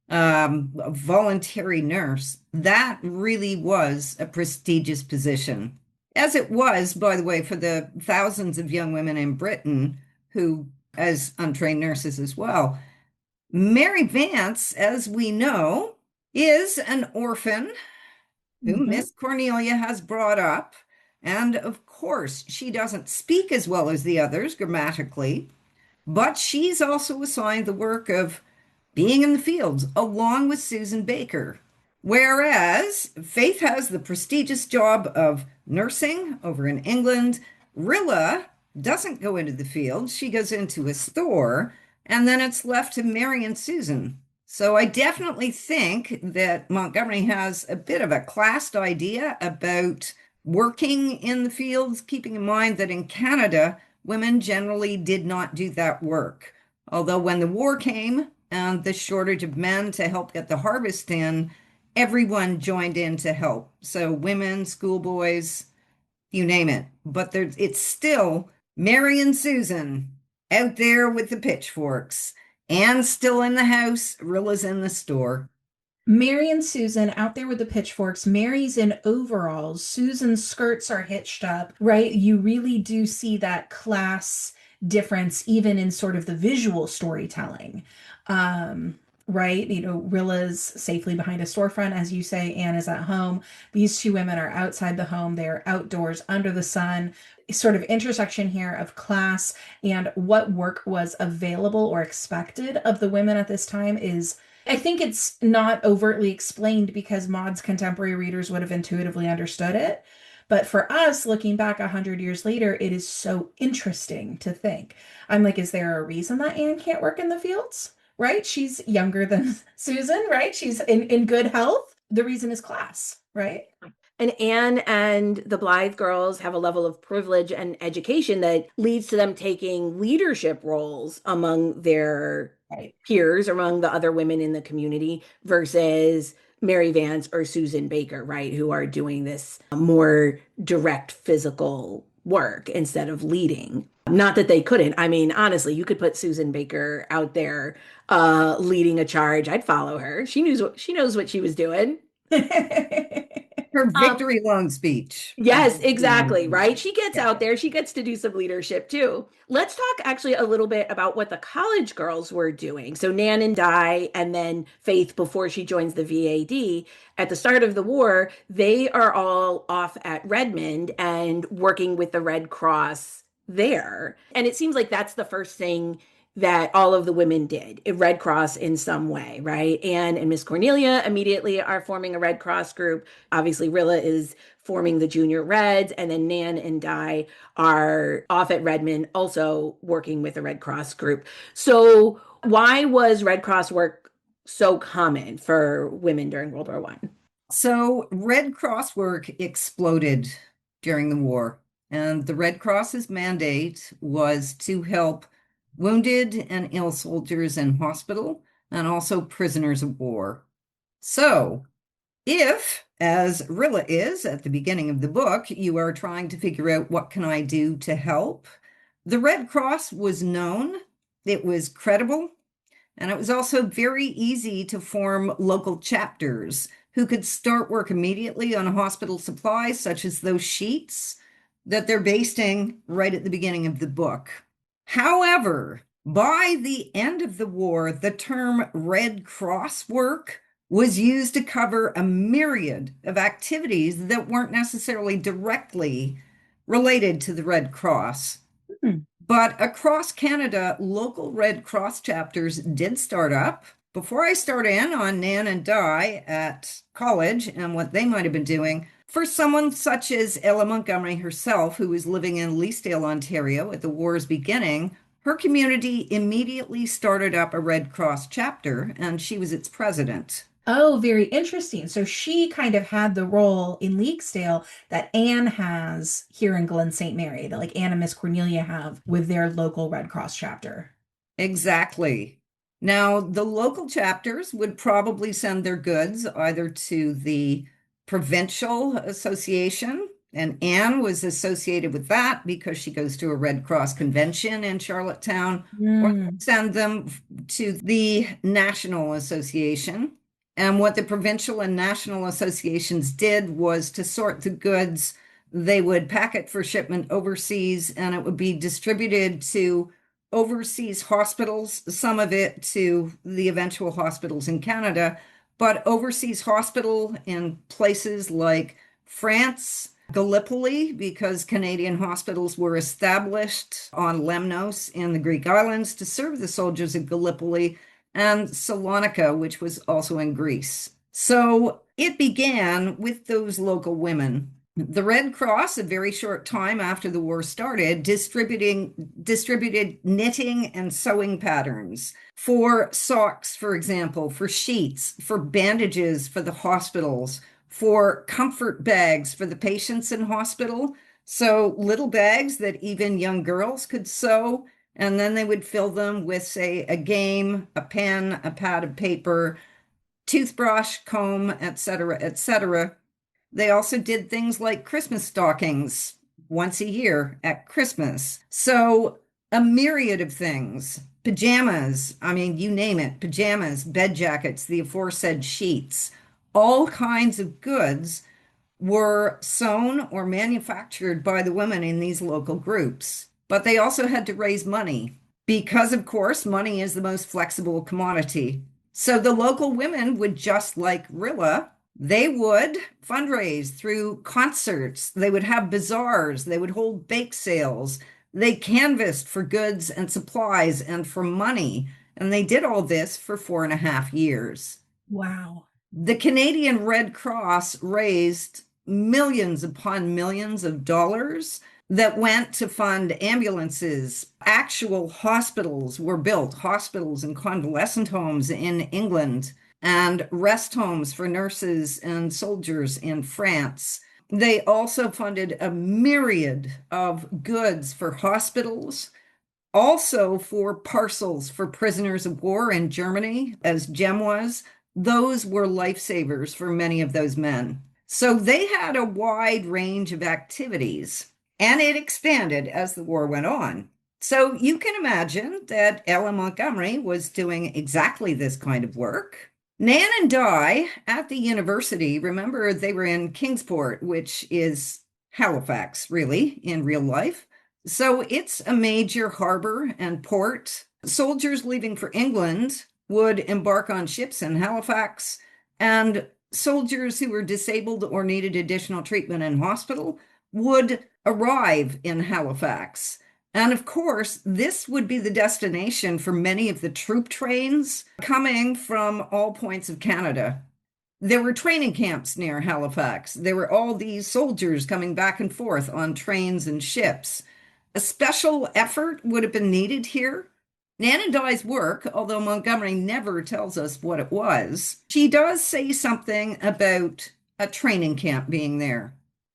Speaker 3: a voluntary nurse. That really was a prestigious position. as it was, by the way, for the thousands of young women in Britain who, as untrained nurses as well. Mary Vance, as we know, is an orphan who
Speaker 1: Mhm.
Speaker 3: Miss Cornelia has brought up. And of course, she doesn't speak as well as the others grammatically, but she's also assigned the work of being in the fields along with Susan Baker. Whereas Faith has the prestigious job of nursing over in England, Rilla doesn't go into the fields. She goes into a store, and then it's left to Mary and Susan. So I definitely think that Montgomery has a bit of a classed idea about working in the fields, keeping in mind that in Canada, women generally did not do that work. Although when the war came and the shortage of men to help get the harvest in, everyone joined in to help. So women, schoolboys, you name it. But it's still Mary and Susan out there with the pitchforks. Anne's still in the house, Rilla's in the store.
Speaker 1: Mary and Susan out there with the pitchforks. Mary's in overalls. Susan's skirts are hitched up, right? You really do see that class difference even in sort of the visual storytelling. Um, right? Rilla's safely behind a storefront, as you say. Anne is at home. These two women are outside the home. They're outdoors under the sun. Sort of intersection here of class and what work was available or expected of the women at this time is I think it's not overtly explained because Maud's contemporary readers would have intuitively understood it. But for us, looking back 100 years later, it is so interesting to think. I'm like, is there a reason that Anne can't work in the fields? Right? She's younger than Susan, right? She's in good health. The reason is class, right?
Speaker 2: And Anne and the Blythe girls have a level of privilege and education that leads to them taking leadership roles among their
Speaker 1: Right.
Speaker 2: peers, among the other women in the community, versus Mary Vance or Susan Baker, right, who are doing this more direct physical work instead of leading. Not that they couldn't. I mean, honestly, you could put Susan Baker out there leading a charge. I'd follow her. She knows what she was doing.
Speaker 3: Her
Speaker 2: Um,
Speaker 3: victory loan speech. Her
Speaker 2: Yes,
Speaker 3: victory loan
Speaker 2: exactly,
Speaker 3: speech.
Speaker 2: right? She gets
Speaker 3: Yeah.
Speaker 2: out there, she gets to do some leadership too. Let's talk actually a little bit about what the college girls were doing. So Nan and Di, and then Faith before she joins the VAD at the start of the war, they are all off at Redmond and working with the Red Cross there. And it seems like that's the first thing that all of the women did, Red Cross in some way, right? Anne and Miss Cornelia immediately are forming a Red Cross group. Obviously, Rilla is forming the Junior Reds, and then Nan and Di are off at Redmond, also working with the Red Cross group. So, why was Red Cross work so common for women during World War One?
Speaker 3: So Red Cross work exploded during the war, and the Red Cross's mandate was to help wounded and ill soldiers in hospital and also prisoners of war. So if, as Rilla is at the beginning of the book, you are trying to figure out what can I do to help, the Red Cross was known, it was credible, and it was also very easy to form local chapters who could start work immediately on hospital supplies, such as those sheets that they're basting right at the beginning of the book. However, by the end of the war, the term Red Cross work was used to cover a myriad of activities that weren't necessarily directly related to the Red Cross.
Speaker 1: Hmm.
Speaker 3: But across Canada, local Red Cross chapters did start up. Before I start in on Nan and Di at college and what they might have been doing, for someone such as Ella Montgomery herself, who was living in Leasdale, Ontario at the war's beginning, her community immediately started up a Red Cross chapter, and she was its president.
Speaker 1: Oh, very interesting. So she kind of had the role in Leaguesdale that Anne has here in Glen St. Mary, that like Anne and Miss Cornelia have with their local Red Cross chapter.
Speaker 3: Exactly. Now, the local chapters would probably send their goods either to the provincial association, and Anne was associated with that because she goes to a Red Cross convention in Charlottetown, or
Speaker 1: Mm.
Speaker 3: send them to the national association. And what the provincial and national associations did was to sort the goods They would pack it for shipment overseas, and it would be distributed to overseas hospitals, some of it to the eventual hospitals in Canada, but overseas hospital in places like France, Gallipoli, because Canadian hospitals were established on Lemnos in the Greek islands to serve the soldiers of Gallipoli, and Salonika, which was also in Greece. So it began with those local women. The Red Cross, a very short time after the war started, distributed knitting and sewing patterns for socks, for example, for sheets, for bandages for the hospitals, for comfort bags for the patients in hospital. So little bags that even young girls could sew, and then they would fill them with, say, a game, a pen, a pad of paper, toothbrush, comb, etc., etc. They also did things like Christmas stockings once a year at Christmas. So a myriad of things. Pajamas, I mean, you name it, pajamas, bed jackets, the aforesaid sheets, all kinds of goods were sewn or manufactured by the women in these local groups. But they also had to raise money because, of course, money is the most flexible commodity. So the local women would, just like Rilla, they would fundraise through concerts. They would have bazaars. They would hold bake sales. They canvassed for goods and supplies and for money. And they did all this for 4.5 years.
Speaker 1: Wow.
Speaker 3: The Canadian Red Cross raised millions upon millions of dollars that went to fund ambulances. Actual hospitals were built, hospitals and convalescent homes in England, and rest homes for nurses and soldiers in France. They also funded a myriad of goods for hospitals, also for parcels for prisoners of war in Germany, as Jem was. Those were lifesavers for many of those men. So they had a wide range of activities, and it expanded as the war went on. So you can imagine that Ella Montgomery was doing exactly this kind of work. Nan and Di at the university, remember they were in Kingsport, which is Halifax, really, in real life. So it's a major harbor and port. Soldiers leaving for England would embark on ships in Halifax, and soldiers who were disabled or needed additional treatment in hospital would arrive in Halifax. And of course, this would be the destination for many of the troop trains coming from all points of Canada. There were training camps near Halifax. There were all these soldiers coming back and forth on trains and ships. A special effort would have been needed here. Nan Di's work, although Montgomery never tells us what it was, she does say something about a training camp being there.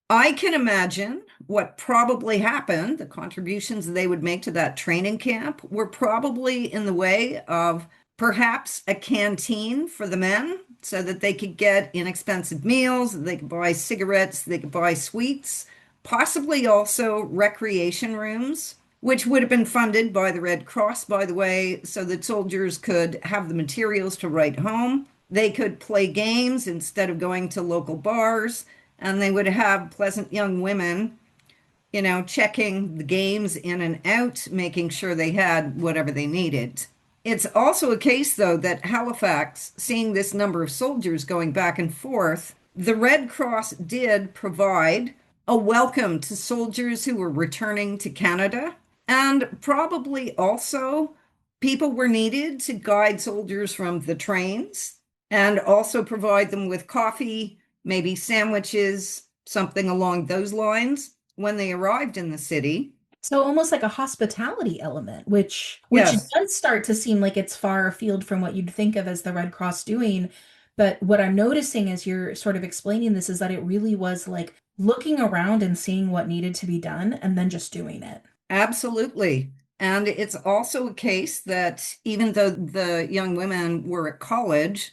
Speaker 3: I can imagine what probably happened. The contributions they would make to that training camp were probably in the way of perhaps a canteen for the men so that they could get inexpensive meals, they could buy cigarettes, they could buy sweets, possibly also recreation rooms, which would have been funded by the Red Cross, by the way, so that soldiers could have the materials to write home. They could play games instead of going to local bars, and they would have pleasant young women, checking the games in and out, making sure they had whatever they needed. It's also a case, though, that Halifax, seeing this number of soldiers going back and forth, the Red Cross did provide a welcome to soldiers who were returning to Canada. And probably also people were needed to guide soldiers from the trains and also provide them with coffee, maybe sandwiches, something along those lines when they arrived in the city.
Speaker 1: So almost like a hospitality element, which
Speaker 3: Yes.
Speaker 1: does start to seem like it's far afield from what you'd think of as the Red Cross doing. But what I'm noticing as you're sort of explaining this is that it really was like looking around and seeing what needed to be done and then just doing it.
Speaker 3: Absolutely. And it's also a case that even though the young women were at college,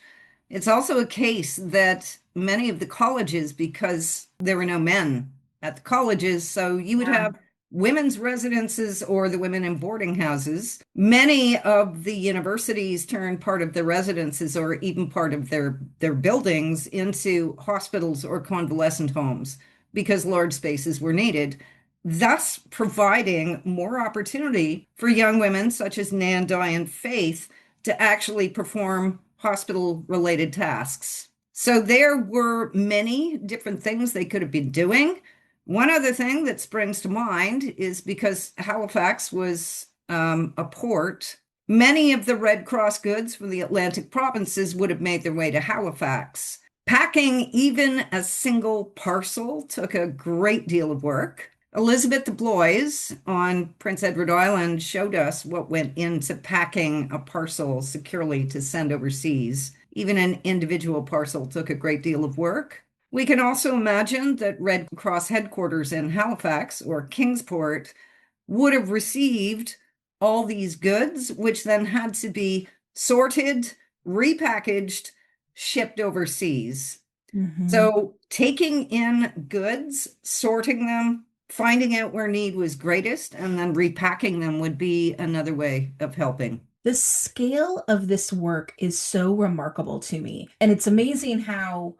Speaker 3: it's also a case that many of the colleges, because there were no men at the colleges, so you would have women's residences or the women in boarding houses. Many of the universities turned part of their residences or even part of their buildings into hospitals or convalescent homes. because large spaces were needed, thus providing more opportunity for young women such as Nan, Di, and Faith to actually perform hospital-related tasks. So there were many different things they could have been doing. One other thing that springs to mind is because Halifax was a port, many of the Red Cross goods from the Atlantic provinces would have made their way to Halifax. Packing even a single parcel took a great deal of work. Elizabeth de Blois on Prince Edward Island showed us what went into packing a parcel securely to send overseas. Even an individual parcel took a great deal of work. We can also imagine that Red Cross headquarters in Halifax or Kingsport would have received all these goods, which then had to be sorted, repackaged, shipped overseas.
Speaker 1: Mhm.
Speaker 3: So taking in goods, sorting them, finding out where need was greatest, and then repacking them would be another way of helping.
Speaker 1: The scale of this work is so remarkable to me. And it's amazing how,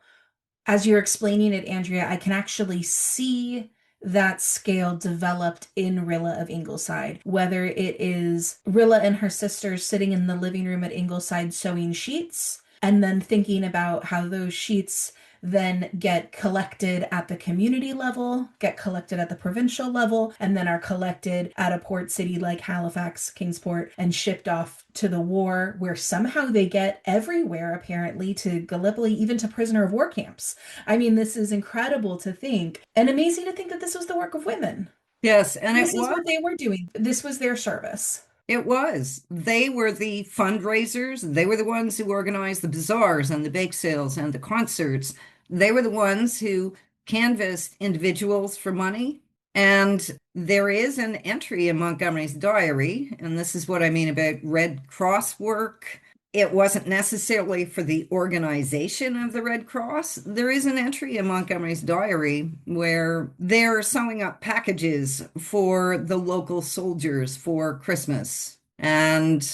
Speaker 1: as you're explaining it, Andrea, I can actually see that scale developed in Rilla of Ingleside, whether it is Rilla and her sisters sitting in the living room at Ingleside sewing sheets, and then thinking about how those sheets then get collected at the community level, get collected at the provincial level, and then are collected at a port city like Halifax, Kingsport, and shipped off to the war, where somehow they get everywhere, apparently, to Gallipoli, even to prisoner of war camps. I mean, this is incredible to think, and amazing to think that this was the work of women.
Speaker 3: Yes, and
Speaker 1: This is what they were doing. This was their service.
Speaker 3: it was. They were the fundraisers. They were the ones who organized the bazaars and the bake sales and the concerts. They were the ones who canvassed individuals for money. And there is an entry in Montgomery's diary, and this is what I mean about Red Cross work. It wasn't necessarily for the organization of the Red Cross. There is an entry in Montgomery's diary where they're sewing up packages for the local soldiers for Christmas. And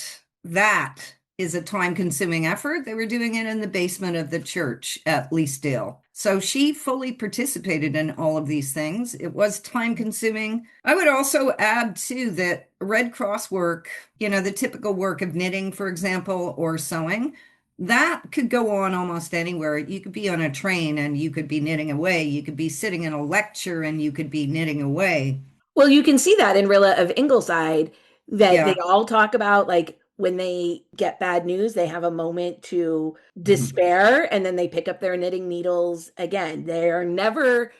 Speaker 3: that is a time-consuming effort. They were doing it in the basement of the church at Leasdale. So she fully participated in all of these things. It was time-consuming. I would also add, too, that Red Cross work, the typical work of knitting, for example, or sewing, that could go on almost anywhere. You could be on a train and you could be knitting away. You could be sitting in a lecture and you could be knitting away.
Speaker 2: Well, you can see that in Rilla of Ingleside, that they
Speaker 3: Yeah.
Speaker 2: all talk about, like, when they get bad news, they have a moment to
Speaker 3: Mhm.
Speaker 2: despair and then they pick up their knitting needles again. They are never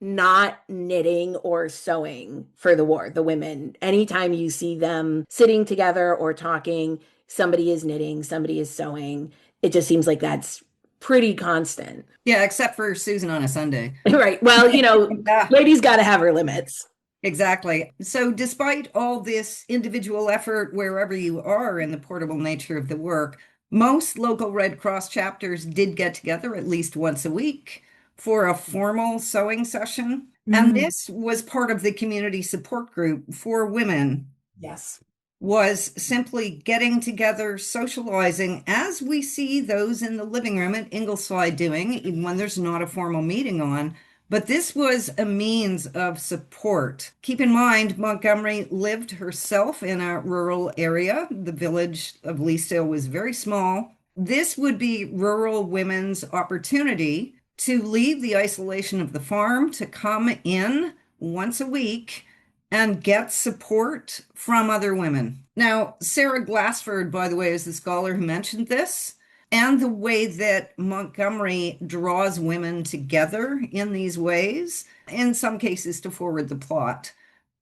Speaker 2: not knitting or sewing for the war, the women. Anytime you see them sitting together or talking, somebody is knitting, somebody is sewing. It just seems like that's pretty constant.
Speaker 3: Yeah, except for Susan on a Sunday.
Speaker 2: Right. Well,
Speaker 3: Yeah.
Speaker 2: ladies got to have her limits.
Speaker 3: Exactly. So, despite all this individual effort, wherever you are in the portable nature of the work, most local Red Cross chapters did get together at least once a week for a formal sewing session. And
Speaker 1: Mm,
Speaker 3: this was part of the community support group for women,
Speaker 1: yes.
Speaker 3: was simply getting together, socializing, as we see those in the living room at Ingleside doing, even when there's not a formal meeting on. But this was a means of support. Keep in mind, Montgomery lived herself in a rural area. The village of Leasdale was very small. This would be rural women's opportunity to leave the isolation of the farm, to come in once a week and get support from other women. Now, Sarah Glassford, by the way, is the scholar who mentioned this, and the way that Montgomery draws women together in these ways, in some cases to forward the plot.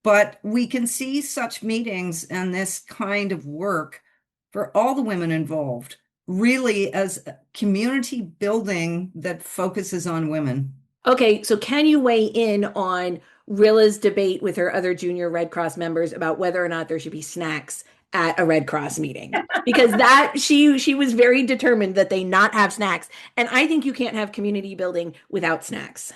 Speaker 3: But we can see such meetings and this kind of work for all the women involved, really as community building that focuses on women.
Speaker 2: Okay, so can you weigh in on Rilla's debate with her other junior Red Cross members about whether or not there should be snacks at a Red Cross meeting? Because that she was very determined that they not have snacks, and I think you can't have community building without snacks.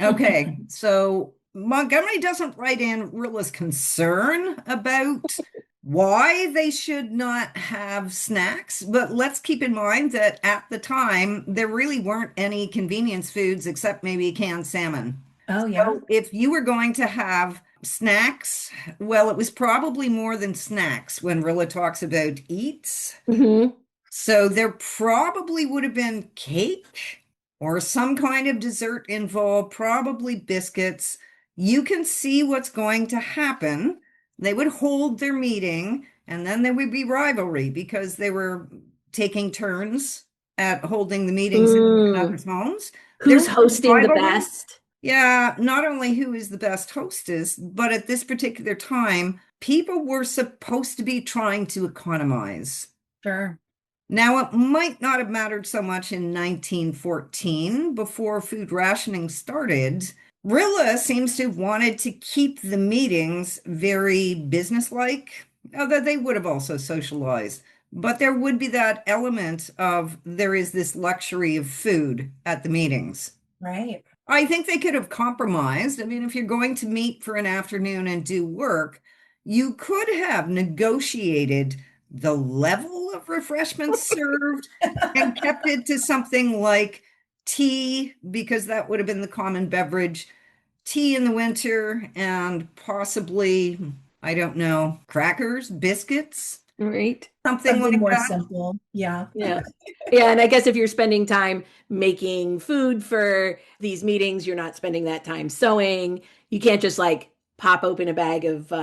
Speaker 3: Okay, so Montgomery doesn't write in Rilla's concern about why they should not have snacks, but let's keep in mind that at the time, there really weren't any convenience foods except maybe canned salmon.
Speaker 1: Oh, yeah.
Speaker 3: So if you were going to have snacks, well, it was probably more than snacks when Rilla talks about eats.
Speaker 2: Hmm.
Speaker 3: So there probably would have been cake or some kind of dessert involved, probably biscuits. You can see what's going to happen. They would hold their meeting, and then there would be rivalry because they were taking turns at holding the meetings in one
Speaker 2: Mm.
Speaker 3: another's homes. There
Speaker 2: Who's
Speaker 3: would be
Speaker 2: hosting the
Speaker 3: rivalry.
Speaker 2: best?
Speaker 3: Yeah, not only who is the best hostess, but at this particular time, people were supposed to be trying to economize.
Speaker 1: Sure.
Speaker 3: Now, it might not have mattered so much in 1914 before food rationing started. Rilla seems to have wanted to keep the meetings very businesslike, although they would have also socialized. But there would be that element of there is this luxury of food at the meetings.
Speaker 1: Right.
Speaker 3: I think they could have compromised. I mean, if you're going to meet for an afternoon and do work, you could have negotiated the level of refreshments served and kept it to something like tea, because that would have been the common beverage, tea in the winter, and possibly, I don't know, crackers, biscuits,
Speaker 2: Right.
Speaker 3: something
Speaker 1: Something
Speaker 3: like
Speaker 1: more
Speaker 3: that.
Speaker 1: simple. Yeah.
Speaker 2: Yeah. Yeah. And I guess if you're spending time making food for these meetings, you're not spending that time sewing. You can't just like pop open a bag of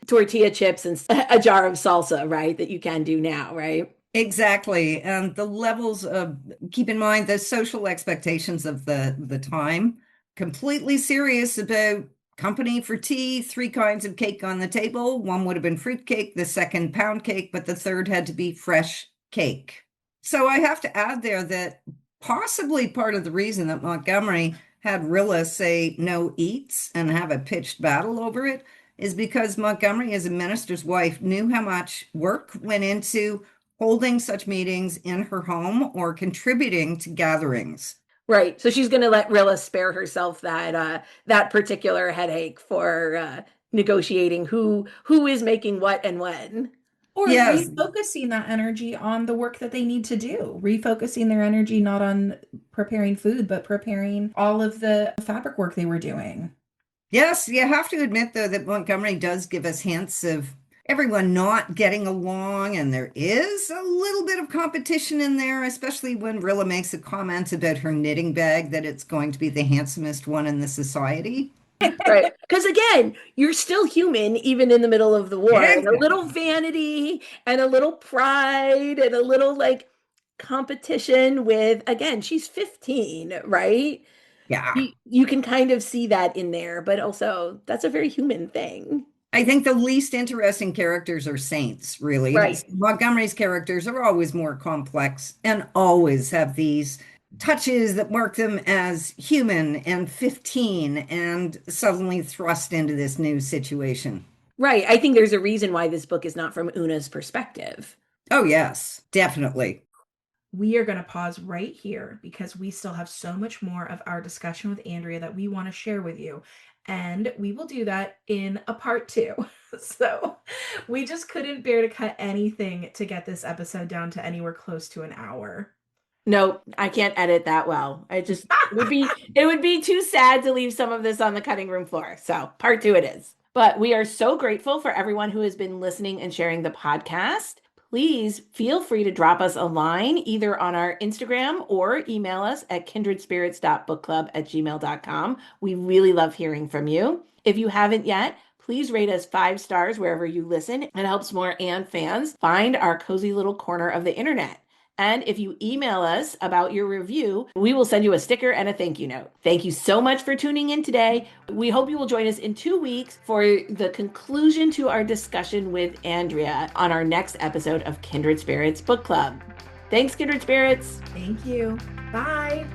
Speaker 2: tortilla chips and a jar of salsa, right? That you can do now, right?
Speaker 3: Exactly. And the levels of, keep in mind the social expectations of the time, completely serious about company for tea, three kinds of cake on the table. One would have been fruit cake, the second pound cake, but the third had to be fresh cake. So I have to add there that possibly part of the reason that Montgomery had Rilla say no eats and have a pitched battle over it is because Montgomery, as a minister's wife, knew how much work went into holding such meetings in her home or contributing to gatherings.
Speaker 2: Right. So she's going to let Rilla spare herself that particular headache for negotiating who is making what and when.
Speaker 1: Or
Speaker 3: Yes,
Speaker 1: refocusing that energy on the work that they need to do, refocusing their energy not on preparing food, but preparing all of the fabric work they were doing.
Speaker 3: yes, you have to admit, though, that Montgomery does give us hints of everyone not getting along, and there is a little bit of competition in there, especially when Rilla makes a comment about her knitting bag that it's going to be the handsomest one in the society.
Speaker 2: Right. Because again, you're still human, even in the middle of the war, and a
Speaker 3: Exactly.
Speaker 2: little vanity and a little pride and a little like competition with, again, she's 15, right?
Speaker 3: Yeah.
Speaker 2: You can kind of see that in there, but also that's a very human thing.
Speaker 3: I think the least interesting characters are saints, really.
Speaker 2: Right.
Speaker 3: Montgomery's characters are always more complex and always have these touches that mark them as human and 15 and suddenly thrust into this new situation.
Speaker 2: Right. I think there's a reason why this book is not from Una's perspective.
Speaker 3: Oh, yes, definitely.
Speaker 1: We are going to pause right here because we still have so much more of our discussion with Andrea that we want to share with you. And we will do that in a part 2. So we just couldn't bear to cut anything to get this episode down to anywhere close to an hour.
Speaker 2: No, I can't edit that well. It would be too sad to leave some of this on the cutting room floor. So, part 2 it is. But we are so grateful for everyone who has been listening and sharing the podcast. Please feel free to drop us a line either on our Instagram or email us at kindredspirits.bookclub@gmail.com. We really love hearing from you. If you haven't yet, please rate us 5 stars wherever you listen. It helps more Anne fans find our cozy little corner of the internet. And if you email us about your review, we will send you a sticker and a thank you note. Thank you so much for tuning in today. We hope you will join us in 2 weeks for the conclusion to our discussion with Andrea on our next episode of Kindred Spirits Book Club. Thanks, Kindred Spirits.
Speaker 1: Thank you. Bye.